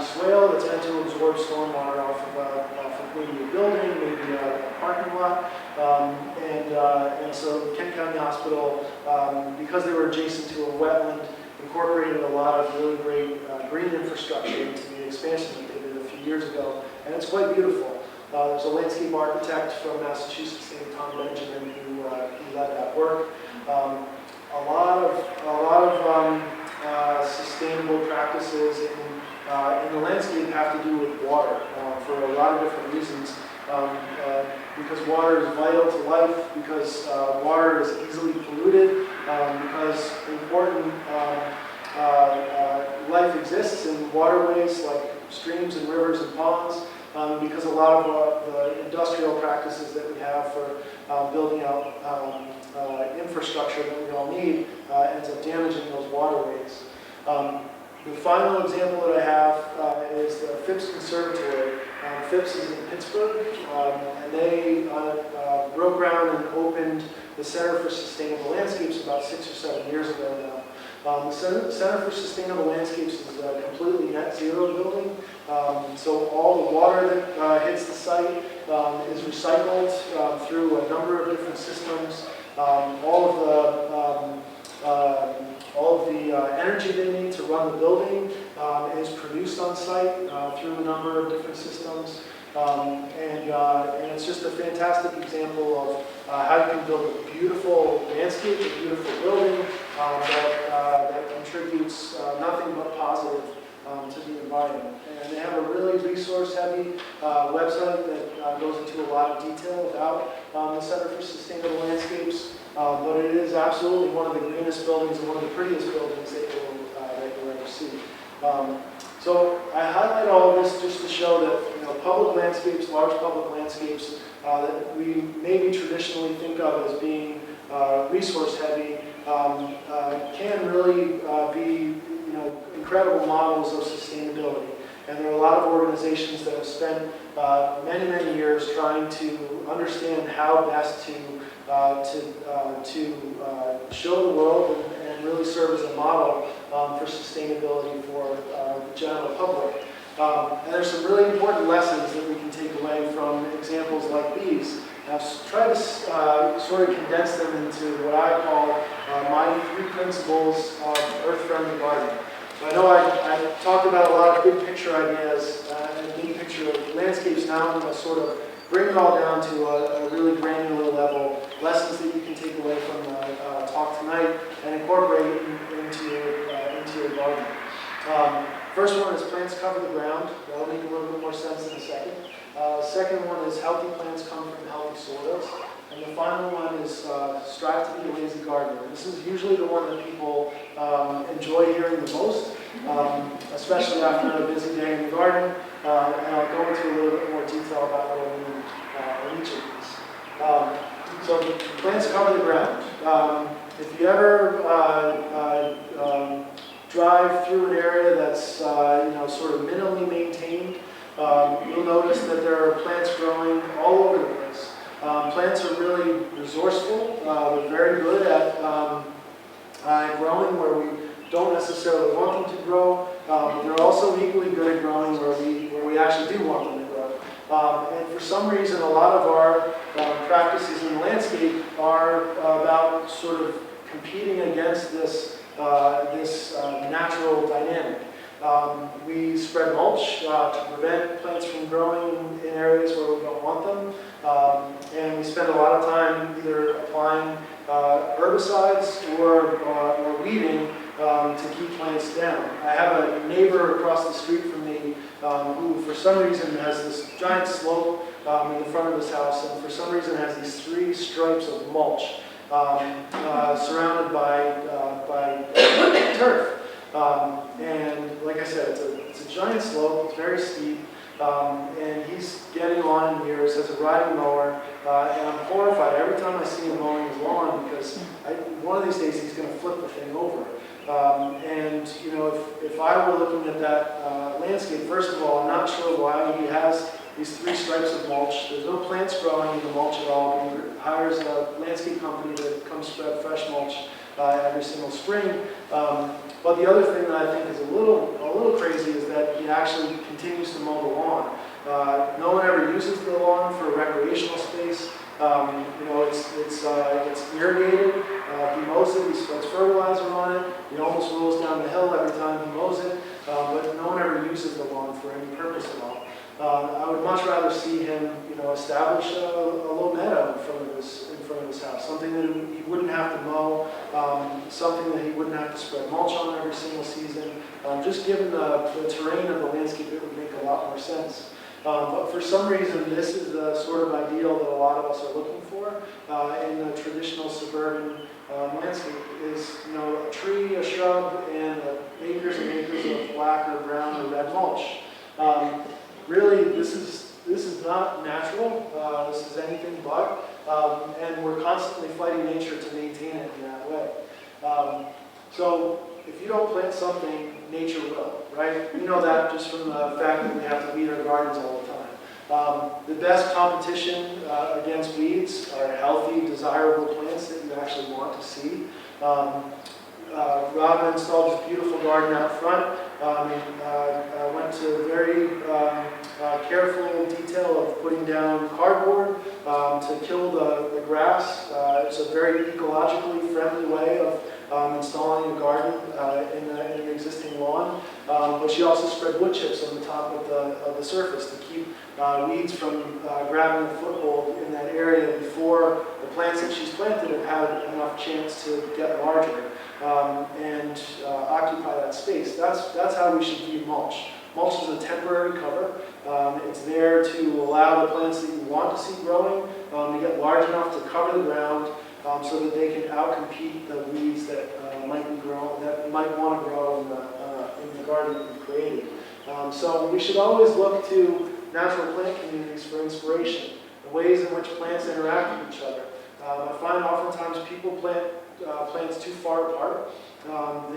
swale that's meant to absorb stormwater off of maybe a building, maybe a parking lot. And so Kent County Hospital, because they were adjacent to a wetland, incorporated a lot of really great green infrastructure into the expansion that they did a few years ago. And it's quite beautiful. There's a landscape architect from Massachusetts named Tom Benjamin who led that work. A lot of sustainable practices in the landscape have to do with water for a lot of different reasons. Because water is vital to life, because water is easily polluted, because important life exists in waterways like streams and rivers and ponds, because a lot of the industrial practices that we have for building out infrastructure that we all need ends up damaging those waterways. The final example that I have is the Phipps Conservatory. Phipps is in Pittsburgh, and they broke ground and opened the Center for Sustainable Landscapes about 6 or 7 years ago now. The Center for Sustainable Landscapes is a completely net zero building, so all the water that hits the site is recycled through a number of different systems. All of the energy they need to run the building is produced on site through a number of different systems. And it's just a fantastic example of how you can build a beautiful landscape, a beautiful building that contributes nothing but positive to the environment. And they have a really resource-heavy website that goes into a lot of detail about the Center for Sustainable Landscapes. But it is absolutely one of the greenest buildings and one of the prettiest buildings that you'll ever see. So I highlight all of this just to show that public landscapes, large public landscapes that we maybe traditionally think of as being resource heavy can really be incredible models of sustainability. And there are a lot of organizations that have spent many, many years trying to understand how best to show the world and really serve as a model for sustastainability for the general public. And there's some really important lessons that we can take away from examples like these. And I've tried to sort of condense them into what I call my 3 principles of earth-friendly gardening. So I know I talked about a lot of big picture ideas and big picture landscapes. Now I'm going to sort of bring it all down to a really granular level, lessons that you can take away from the talk tonight and incorporate into your garden. First one is plants cover the ground. That'll make a little bit more sense in a second. Second one is healthy plants come from healthy soils. And the final one is strive to be a lazy gardener. This is usually the one that people enjoy hearing the most, especially after a busy day in the garden. And I'll go into a little bit more detail about what I mean in each of these. So plants cover the ground. If you ever drive through an area that's sort of minimally maintained, you'll notice that there are plants growing all over the place. Plants are really resourceful. They're very good at growing where we don't necessarily want them to grow. They're also equally good at growing where we actually do want them to grow. And for some reason, a lot of our practices in the landscape are about sort of competing against this natural dynamic. We spread mulch to prevent plants from growing in areas where we don't want them. And we spend a lot of time either applying herbicides or weeding to keep plants down. I have a neighbor across the street from me who for some reason has this giant slope in the front of his house, and for some reason has these 3 stripes of mulch surrounded by turf. And like I said, it's a giant slope, it's very steep, and he's getting on in years as a riding mower, and I'm horrified every time I see him mowing his lawn because one of these days he's going to flip the thing over. And if I were looking at that landscape, first of all, I'm not sure why he has these 3 stripes of mulch. There's no plants growing in the mulch at all. He hires a landscape company that comes spread fresh mulch every single spring. But the other thing that I think is a little crazy is that he actually continues to mow the lawn. No one ever uses the lawn for recreational space. It's irrigated. He mows it. He spreads fertilizer on it. He almost rolls down the hill every time he mows it. But no one ever uses the lawn for any purpose at all. I would much rather see him, establish a low meadow in front of his house, something that he wouldn't have to mow, something that he wouldn't have to spread mulch on every single season. Just given the terrain of the landscape, it would make a lot more sense. But for some reason, this is the sort of ideal that a lot of us are looking for in the traditional suburban landscape. Is a tree, a shrub, and acres and acres of black or brown or red mulch. Really, this is not natural. This is anything but, and we're constantly fighting nature to maintain it in that way. So if you don't plant something, nature will, right? We know that just from the fact that we have to weed our gardens all the time. The best competition against weeds are healthy, desirable plants that you actually want to see. Rob installed this beautiful garden out front. Went to very careful detail of putting down cardboard to kill the grass. It's a very ecologically friendly way of installing a garden in the existing lawn. But she also spread wood chips on the top of the surface to keep weeds from grabbing a foothold in that area before the plants that she's planted have had enough chance to get larger and occupy that space. That's how we should view mulch. Mulch is a temporary cover. It's there to allow the plants that you want to see growing to get large enough to cover the ground so that they can outcompete the weeds that might want to grow in the garden that you created. So we should always look to natural plant communities for inspiration, the ways in which plants interact with each other. I find oftentimes people plant plants too far apart.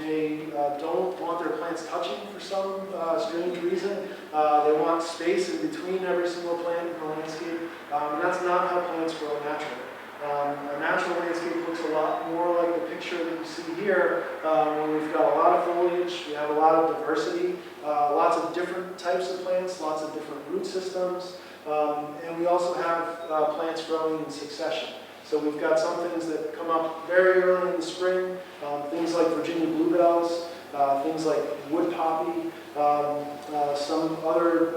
They don't want their plants touching for some strange reason. They want space in between every single plant in the landscape, and that's not how plants grow naturally. A natural landscape looks a lot more like the picture that you see here, where we've got a lot of foliage, we have a lot of diversity, lots of different types of plants, lots of different root systems, and we also have plants growing in succession. So we've got some things that come up very early in the spring, things like Virginia bluebells, things like wood poppy, some other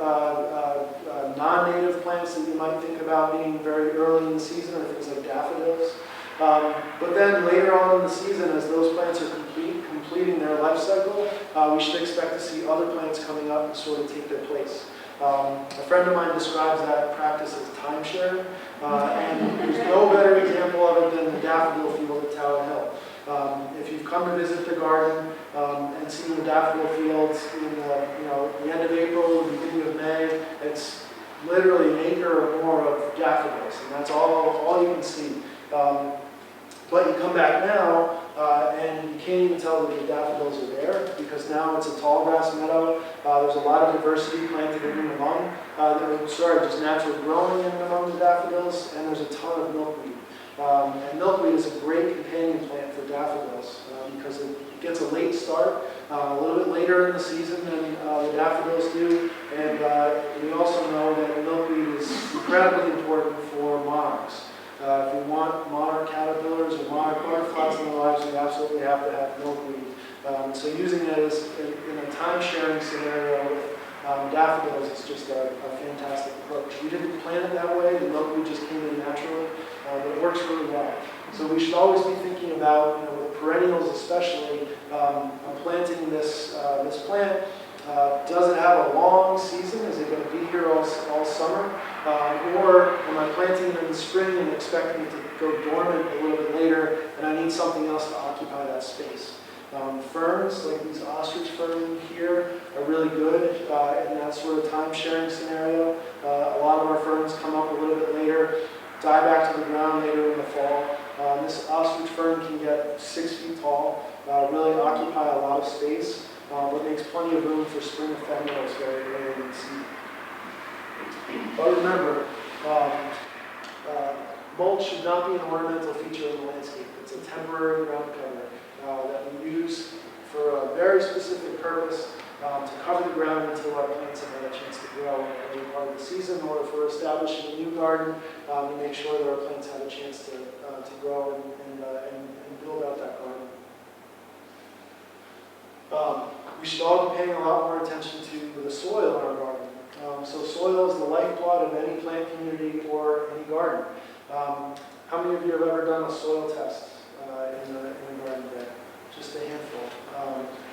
non-native plants that you might think about being very early in the season are things like daffodils. But then later on in the season, as those plants are completing their life cycle, we should expect to see other plants coming up and sort of take their place. A friend of mine describes that practice as time sharing, and there's no better example of it than the daffodil field at Tower Hill. If you've come to visit the garden and seen the daffodil fields in the end of April, the beginning of May, it's literally an acre or more of daffodils, and that's all you can see. But you come back now, and you can't even tell that the daffodils are there because now it's a tall grass meadow. There's a lot of diversity planted in and among, just naturally growing in and among the daffodils, and there's a ton of milkweed. And milkweed is a great companion plant for daffodils because it gets a late start, a little bit later in the season than the daffodils do. And we also know that milkweed is incredibly important for monarchs. If we want monarch caterpillars or monarch butterflies in their lives, we absolutely have to have milkweed. So using it as in a time-sharing scenario with daffodils is just a fantastic approach. We didn't plan it that way. The milkweed just came in naturally, but it works really well. So we should always be thinking about, with perennials especially, I'm planting this plant. Does it have a long season? Is it going to be here all summer? Or am I planting it in the spring and expecting it to go dormant a little bit later, and I need something else to occupy that space? Ferns, like these ostrich fern here, are really good in that sort of time-sharing scenario. A lot of our ferns come up a little bit later, die back to the ground later in the fall. This ostrich fern can get 6 feet tall, really occupy a lot of space, but makes plenty of room for spring ephemerals very early in the season. But remember, mulch should not be an ornamental feature of the landscape. It's a temporary ground cover that we use for a very specific purpose to cover the ground until our plants have had a chance to grow in the early part of the season, or if we're establishing a new garden, to make sure that our plants have a chance to grow and build out that garden. We should all be paying a lot more attention to the soil in our garden. So soil is the lifeblood of any plant community or any garden. How many of you have ever done a soil test in a garden bed? Just a handful.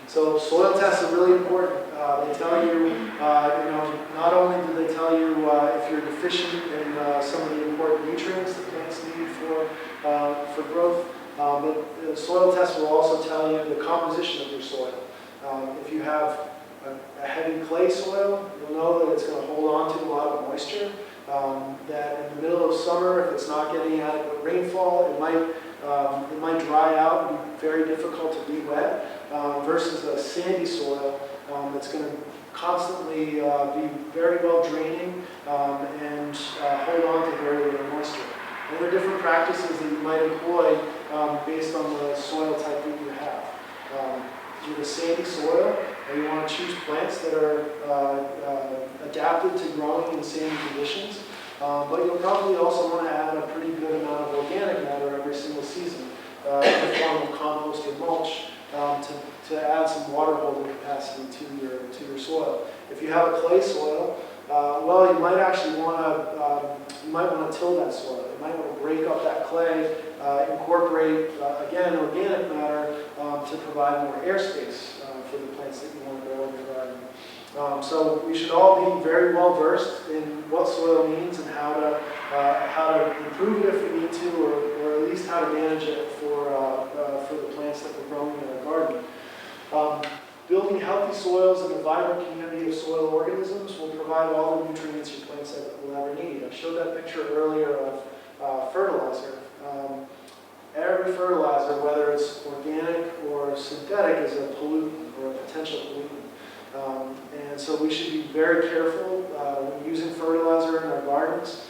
So soil tests are really important. They tell you, not only do they tell you if you're deficient in some of the important nutrients that plants need for growth, but the soil test will also tell you the composition of your soil. If you have a heavy clay soil, you'll know that it's going to hold on to a lot of moisture. That in the middle of summer, if it's not getting adequate rainfall, it might dry out and be very difficult to re-wet, versus a sandy soil that's going to constantly be very well draining and hold on to very little moisture. And there are different practices that you might employ based on the soil type that you have. With a sandy soil, you want to choose plants that are adapted to growing in sandy conditions, but you'll probably also want to add a pretty good amount of organic matter every single season in the form of compost or mulch to add some water holding capacity to your soil. If you have a clay soil, you might actually want to till that soil. You might want to break up that clay, incorporate again organic matter to provide more airspace for the plants that you want to grow in your garden. So we should all be very well versed in what soil means and how to improve it if we need to, or at least how to manage it for the plants that we're growing in our garden. Building healthy soils and a vibrant community of soil organisms will provide all the nutrients your plants will ever need. I showed that picture earlier of fertilizer. Every fertilizer, whether it's organic or synthetic, is a pollutant or a potential pollutant. And so we should be very careful when using fertilizer in our gardens.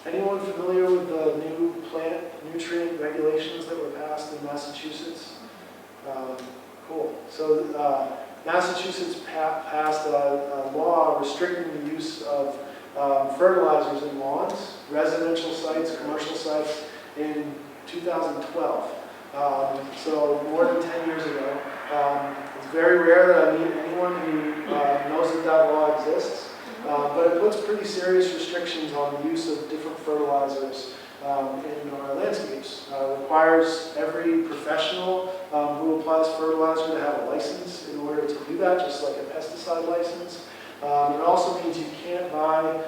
Anyone familiar with the new plant nutrient regulations that were passed in Massachusetts? Cool. So Massachusetts passed a law restricting the use of fertilizers in lawns, residential sites, commercial sites in 2012. So more than 10 years ago. It's very rare that I meet anyone who knows that law exists, but it puts pretty serious restrictions on the use of different fertilizers in our landscapes. Requires every professional who applies fertilizer to have a license in order to do that, just like a pesticide license. It also means you can't buy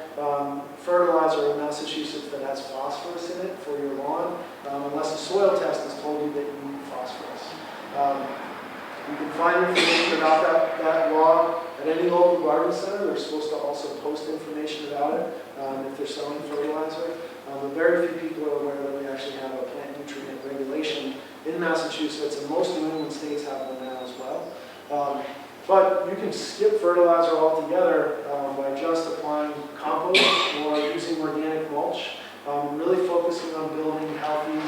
fertilizer in Massachusetts that has phosphorus in it for your lawn unless a soil test has told you that you need phosphorus. You can find information about that law at any local garden center. They're supposed to also post information about it if they're selling fertilizer. But very few people are aware that we actually have a plant nutrient regulation in Massachusetts, and most New England states have one now as well. But you can skip fertilizer altogether by just applying compost or using organic mulch, really focusing on building healthy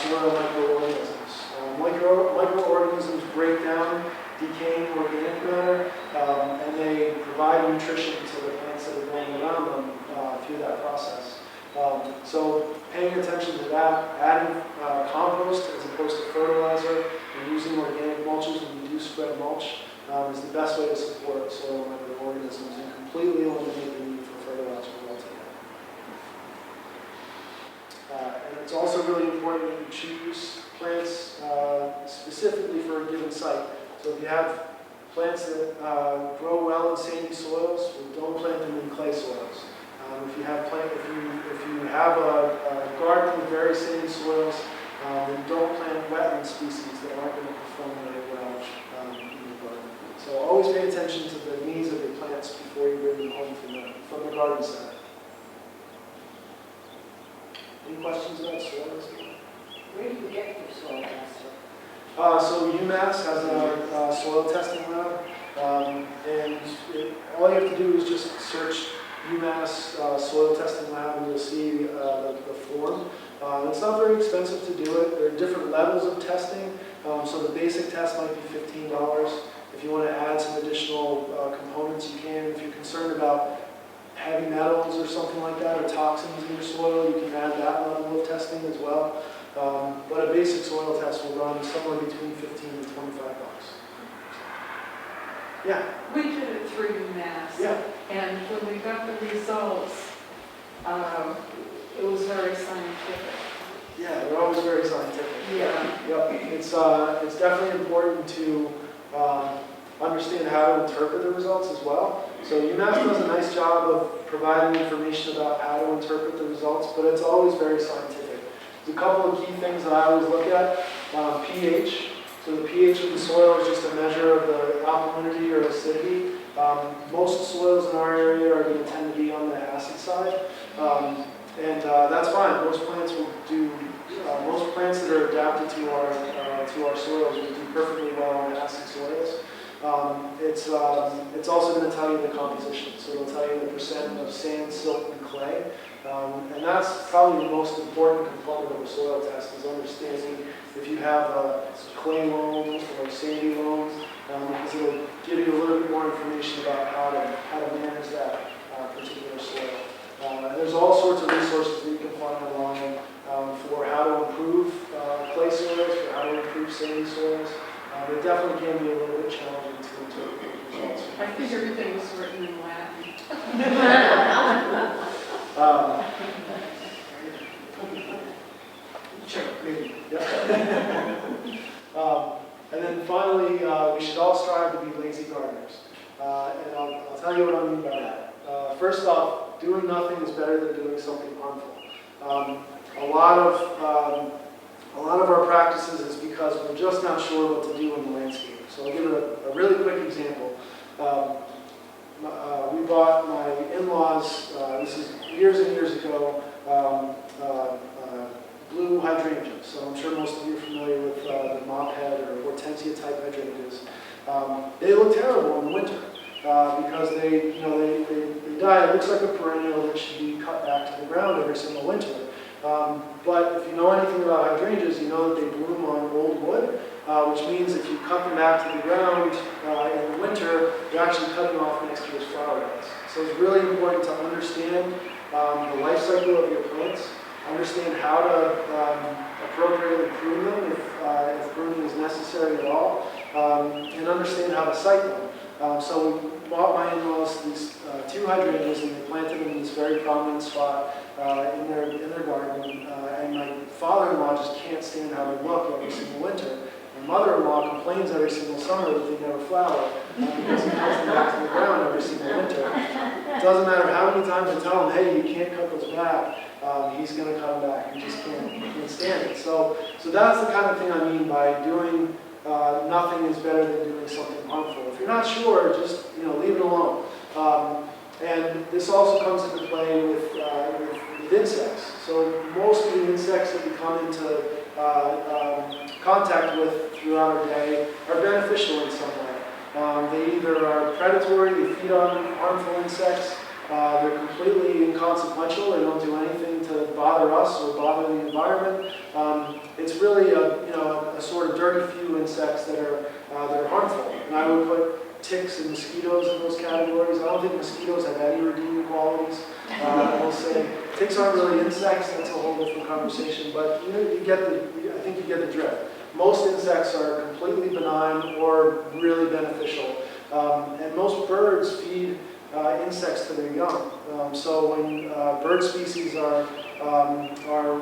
soil microorganisms. Microorganisms break down decaying organic matter, and they provide nutrition to the plants that are growing around them through that process. So paying attention to that, adding compost as opposed to fertilizer, and using organic mulches when you do spread mulch is the best way to support soil microorganisms and completely eliminate the need for fertilizer altogether. And it's also really important that you choose plants specifically for a given site. So if you have plants that grow well in sandy soils, well, don't plant them in clay soils. If you have a garden with very sandy soils, then don't plant wetland species that aren't going to perform very well in the garden. So always pay attention to the needs of your plants before you bring them home from the garden center. Any questions about soils? Where do you get your soil tester? So UMass has a soil testing lab, and all you have to do is just search UMass soil testing lab, and you'll see the form. It's not very expensive to do it. There are different levels of testing, so the basic test might be $15. If you want to add some additional components, you can. If you're concerned about heavy metals or something like that, or toxins in your soil, you can add that level of testing as well. But a basic soil test will run somewhere between $15 and $25. Yeah? We did it through UMass. Yeah. And when we got the results, it was very scientific. Yeah, they're always very scientific. Yeah. Yep. It's definitely important to understand how to interpret the results as well. So UMass does a nice job of providing information about how to interpret the results, but it's always very scientific. There's a couple of key things that I always look at. pH. So the pH of the soil is just a measure of the alkalinity or acidity. Most soils in our area are going to tend to be on the acid side, and that's fine. Most plants will do. Most plants that are adapted to our soils will do perfectly well on acid soils. It's also going to tell you the composition, so it'll tell you the percent of sand, silt, and clay. And that's probably the most important component of a soil test, is understanding if you have a clay loam or sandy loam, because it'll give you a little bit more information about how to manage that particular soil. There's all sorts of resources that you can find online for how to improve clay soils, for how to improve sandy soils. It definitely can be a little bit challenging to interpret the results. I think everything was written in Latin. Sure, maybe. Yeah. And then finally, we should all strive to be lazy gardeners. And I'll tell you what I mean by that. First off, doing nothing is better than doing something harmful. A lot of our practices is because we're just not sure what to do in the landscape. So I'll give a really quick example. We bought my in-laws, this is years and years ago, blue hydrangeas. So I'm sure most of you are familiar with the mop head or hortensia type hydrangeas. They look terrible in the winter because they die. It looks like a perennial that should be cut back to the ground every single winter. But if you know anything about hydrangeas, you know that they bloom on old wood, which means if you cut them back to the ground in the winter, you're actually cutting off next year's flower buds. So it's really important to understand the life cycle of your plants, understand how to appropriately prune them if pruning is necessary at all, and understand how to site them. So we bought my in-laws these two hydrangeas, and they planted them in this very prominent spot in their garden. And my father-in-law just can't stand how they look every single winter. My mother-in-law complains every single summer that they never flower because he cuts them back to the ground every single winter. It doesn't matter how many times I tell him, hey, you can't cut those back, he's going to cut them back. He just can't stand it. So that's the kind of thing I mean by doing nothing is better than doing something harmful. If you're not sure, just leave it alone. And this also comes into play with insects. So most of the insects that we come into contact with throughout our day are beneficial in some way. They either are predatory, they feed on harmful insects, they're completely inconsequential, they don't do anything to bother us or bother the environment. It's really a sort of dirty few insects that are harmful. And I would put ticks and mosquitoes in those categories. I don't think mosquitoes have any redeeming qualities. I will say ticks aren't really insects, that's a whole different conversation, but I think you get the drift. Most insects are completely benign or really beneficial. And most birds feed insects to their young. So when bird species are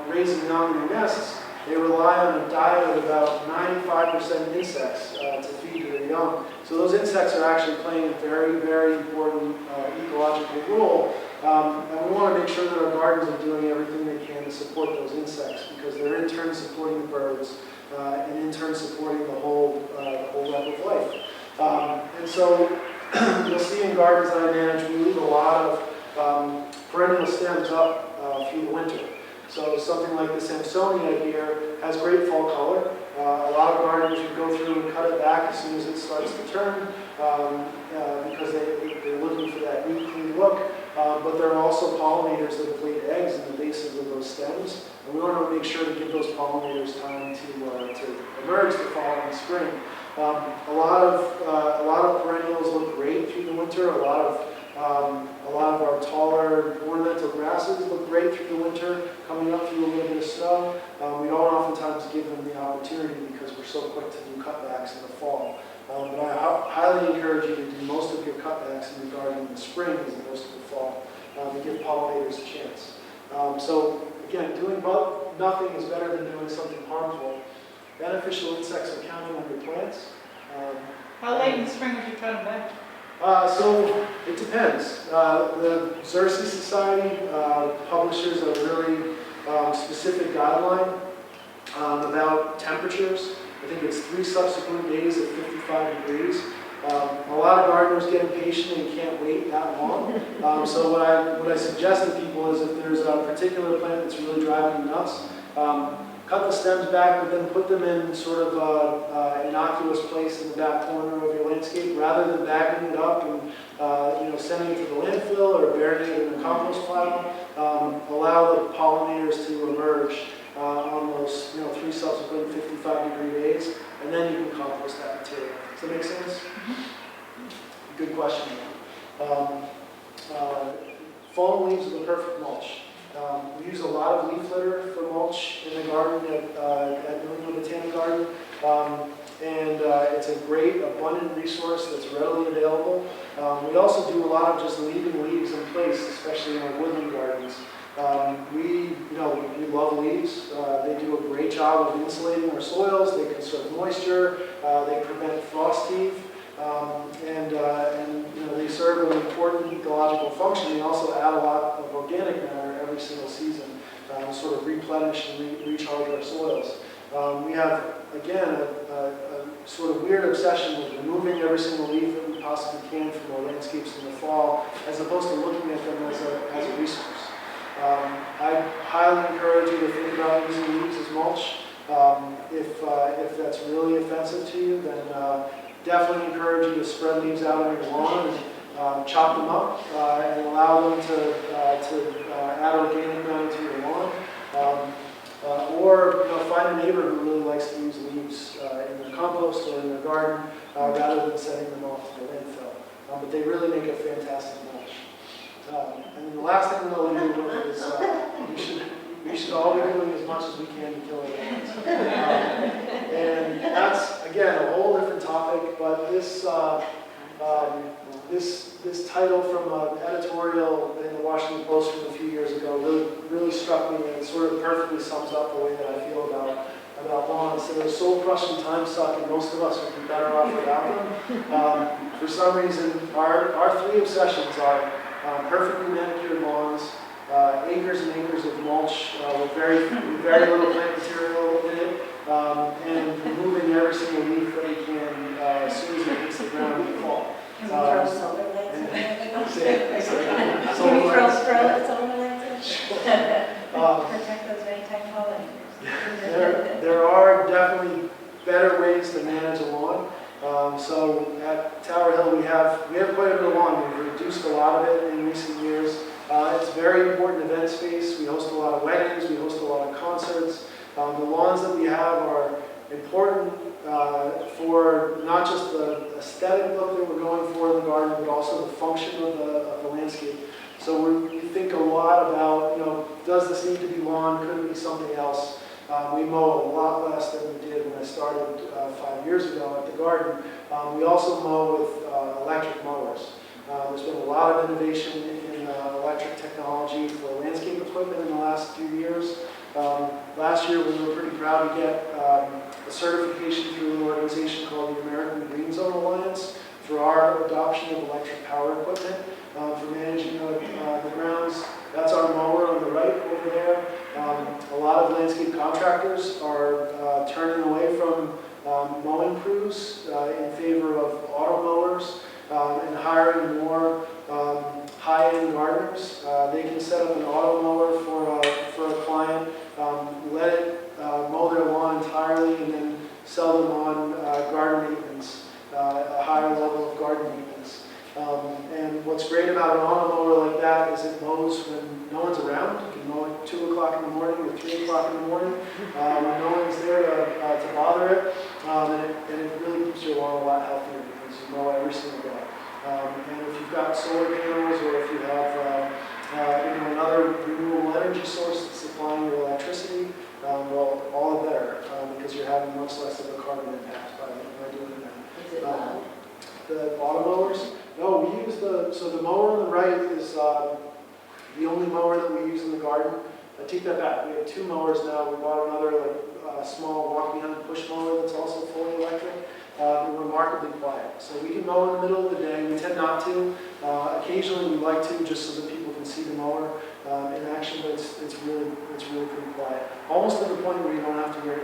raising young in their nests, they rely on a diet of about 95% insects to feed their young. So those insects are actually playing a very, very important ecological role. And we want to make sure that our gardens are doing everything they can to support those insects, because they're in turn supporting the birds and in turn supporting the whole web of life. And so you'll see in gardens that I manage, we leave a lot of perennial stems up through the winter. So something like the Sampsonia here has great fall color. A lot of gardeners would go through and cut it back as soon as it starts to turn because they're looking for that neat, clean look. But there are also pollinators that have laid eggs in the bases of those stems. And we want to make sure to give those pollinators time to emerge the fall and spring. A lot of perennials look great through the winter. A lot of our taller ornamental grasses look great through the winter, coming up through a little bit of snow. We don't oftentimes give them the opportunity because we're so quick to do cutbacks in the fall. But I highly encourage you to do most of your cutbacks in your garden in the spring as opposed to the fall, to give pollinators a chance. So again, doing nothing is better than doing something harmful. Beneficial insects are counting on your plants. How late in the spring would you cut them back? So it depends. The Xerces Society publishes a really specific guideline about temperatures. I think it's 3 subsequent days at 55 degrees. A lot of gardeners get impatient and can't wait that long. So what I suggest to people is if there's a particular plant that's really driving you nuts, cut the stems back, but then put them in sort of an innocuous place in the back corner of your landscape, rather than bagging it up and sending it to the landfill or burying it in a compost pile. Allow the pollinators to emerge on those 3 subsequent 55-degree days, and then you can compost that material. Does that make sense? Good question. Fallen leaves are the perfect mulch. We use a lot of leaf litter for mulch in the garden at Lunenburg Botanic Garden, and it's a great, abundant resource that's readily available. We also do a lot of just leaving leaves in place, especially in our woodland gardens. We love leaves. They do a great job of insulating our soils. They conserve moisture. They prevent frost heave. And they serve an important ecological function. They also add a lot of organic matter every single season, sort of replenish and recharge our soils. We have, again, a sort of weird obsession with removing every single leaf that we possibly can from our landscapes in the fall, as opposed to looking at them as a resource. I highly encourage you to think about using leaves as mulch. If that's really offensive to you, then definitely encourage you to spread leaves out on your lawn and chop them up and allow them to add organic matter to your lawn. Or find a neighbor who really likes to use leaves in their compost or in their garden rather than sending them off to the landfill. But they really make a fantastic mulch. And the last thing we'll leave you with is we should all be doing as much as we can to kill our plants. And that's, again, a whole different topic, but this title from an editorial in the Washington Post from a few years ago really struck me, and it sort of perfectly sums up the way that I feel about lawns. They're a soul-crushing time suck, and most of us would be better off without them. For some reason, our 3 obsessions are perfectly manicured lawns, acres and acres of mulch with very little plant material in it, and removing every single leaf that he can as soon as it hits the ground in the fall. Can we throw solar lights in there? Can Can we throw solar lights in? Um, Protect those nighttime pollinators. There are definitely better ways to manage a lawn. So at Tower Hill, we have quite a bit of lawn. We've reduced a lot of it in recent years. It's a very important event space. We host a lot of weddings. We host a lot of concerts. The lawns that we have are important for not just the aesthetic look that we're going for in the garden, but also the function of the landscape. So we think a lot about, does this need to be lawn? Could it be something else? We mow a lot less than we did when I started 5 years ago at the garden. We also mow with electric mowers. There's been a lot of innovation in electric technology for landscape equipment in the last few years. Last year we were pretty proud to get a certification through an organization called the American Green Zone Alliance for our adoption of electric power equipment for managing the grounds. That's our mower on the right over there. A lot of landscape contractors are turning away from mowing crews in favor of auto mowers and hiring more high-end gardeners. They can set up an auto mower for a client, let it mow their lawn entirely, and then sell them on garden maintenance, a higher level of garden maintenance. And what's great about an auto mower like that is it mows when no one's around. You can mow at 2 o'clock in the morning or 3 o'clock in the morning when no one's there to bother it. And it really keeps your lawn a lot healthier because you mow every single day. And if you've got solar panels or if you have another renewable energy source that's supplying your electricity, well, all the better because you're having much less of a carbon impact by doing that. Is it loud? The auto mowers? No, we use so the mower on the right is the only mower that we use in the garden. I take that back. We have 2 mowers now. We bought another small walk-behind push mower that's also fully electric. They're remarkably quiet. So we can mow in the middle of the day. We tend not to. Occasionally we like to just so that people can see the mower in action, but it's really pretty quiet. Almost to the point where you don't have to wear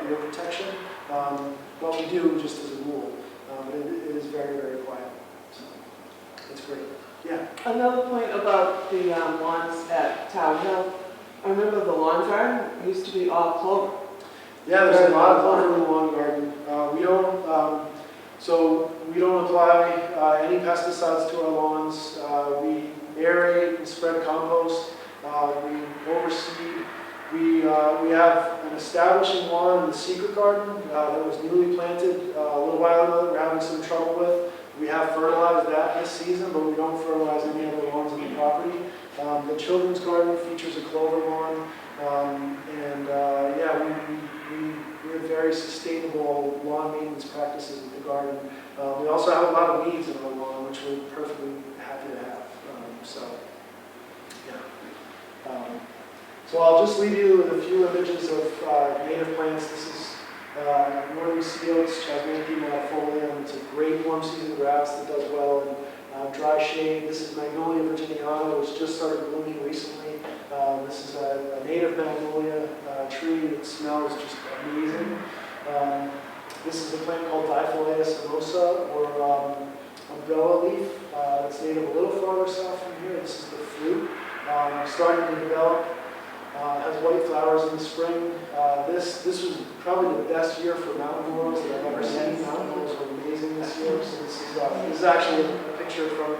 ear protection. But we do just as a rule. But it is very, very quiet. So it's great. Yeah. Another point about the lawns at Tower Hill, I remember the lawn garden used to be all clover. Yeah, there's a lot of clover in the lawn garden. We don't apply any pesticides to our lawns. We aerate and spread compost. We overseed. We have an establishing lawn in the secret garden that was newly planted a little while ago that we're having some trouble with. We have fertilized that this season, but we don't fertilize any other lawns on the property. The children's garden features a clover lawn, we have very sustainable lawn maintenance practices at the garden. We also have a lot of weeds in our lawn, which we're perfectly happy to have. So I'll just leave you with a few images of native plants. This is northern sea oats, Chasmanthi malafolium. It's a great warm season grass that does well in dry shade. This is Magnolia virginiana, which just started blooming recently. This is a native magnolia tree that smells just amazing. This is a plant called Diphyllea semosa, or umbrella leaf. It's native a little farther south from here. This is the fruit. Starting to develop. Has white flowers in the spring. This was probably the best year for mountain laurels that I've ever seen. Mountain laurels were amazing this year. So this is actually a picture from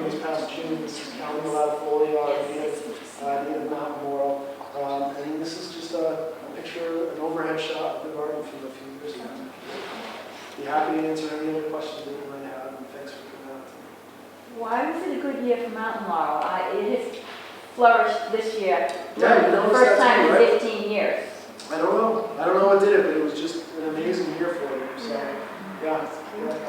this past June. This is County Latifolia, native mountain laurel. And this is just a picture, an overhead shot of the garden from a few years ago. Be happy to answer any other questions that you might have, and thanks for coming out. Why was it a good year for mountain laurel? It has flourished this year for Yeah, the first time in right? 15 years. I don't know what did it, but it was just an amazing year for them. So, yeah.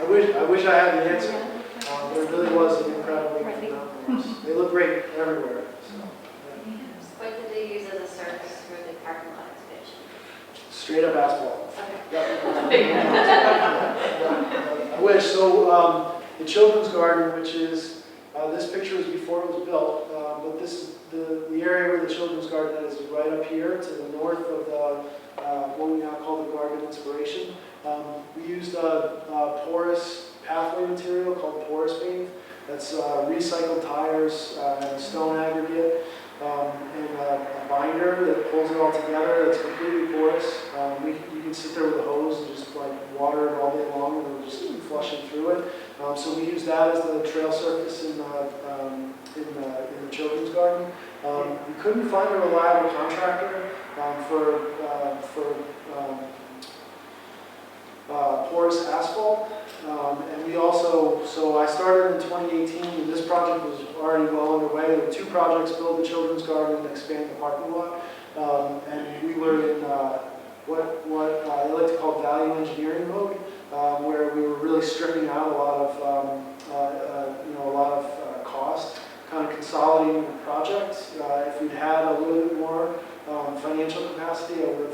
I wish I had the answer. But it really was an incredible year for mountain laurels. They look great everywhere. So, yeah. What did they use as a surface for the parking lot expansion? Straight up asphalt. Okay. I wish. So the children's garden, which is This picture is before it was built, but this is the area where the children's garden is right up here to the north of the what we now call the Garden Inspiration. We used a porous pathway material called porous pave. That's recycled tires and stone aggregate and a binder that pulls it all together. That's completely porous. You can sit there with a hose and just like water it all day long, and it'll just keep flushing through it. So we use that as the trail surface in the children's garden. We couldn't find a reliable contractor for porous asphalt. And we also, so I started in 2018, and this project was already well underway. There were two projects: build the children's garden and expand the parking lot. And we were in what I like to call value engineering mode, where we were really stripping out a lot of cost, kind of consolidating the project. If we'd had a little bit more financial capacity, I would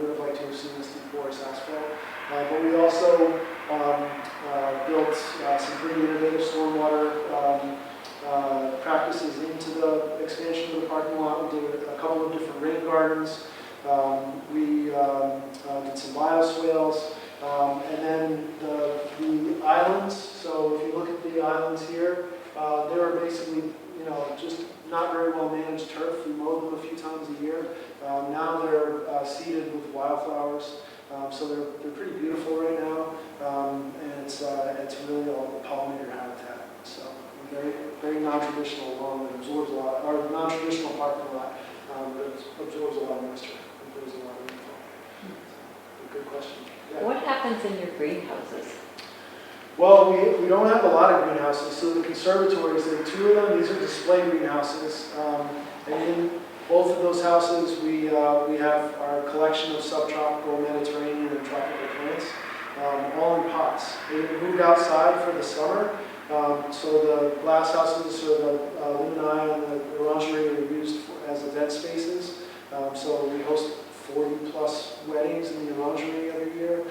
have liked to have seen us do porous asphalt. But we also built some pretty innovative stormwater practices into the expansion of the parking lot. We did a couple of different rain gardens. We did some bioswales. And then the islands. So if you look at the islands here, they were basically, just not very well managed turf. We mowed them a few times a year. Now they're seeded with wildflowers. So they're pretty beautiful right now, and it's really all pollinator habitat. So very very non-traditional lawn that absorbs a lot, or non-traditional parking lot that absorbs a lot of moisture, absorbs a lot of rainfall. Good question. Yeah. What happens in your greenhouses? Well, we don't have a lot of greenhouses. So the conservatories, there are two of them. These are display greenhouses, and in both of those houses, we have our collection of subtropical, Mediterranean, and tropical plants, all in pots. They moved outside for the summer, so the glass houses, or the lumini and the orangery, are used as event spaces. So we host 40-plus weddings in the orangery every year.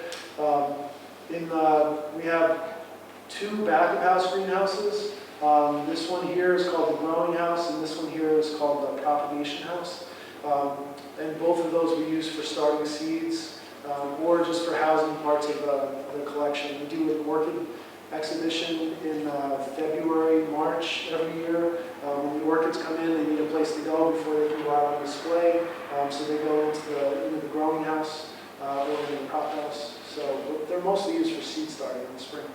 We have two back-of-house greenhouses. This one here is called the growing house, and this one here is called the propagation house. And both of those we use for starting seeds, or just for housing parts of the collection. We do an orchid exhibition in February, March every year. When the orchids come in, they need a place to go before they can go out on display. So they go into the growing house or in the prop house. So they're mostly used for seed starting in the spring.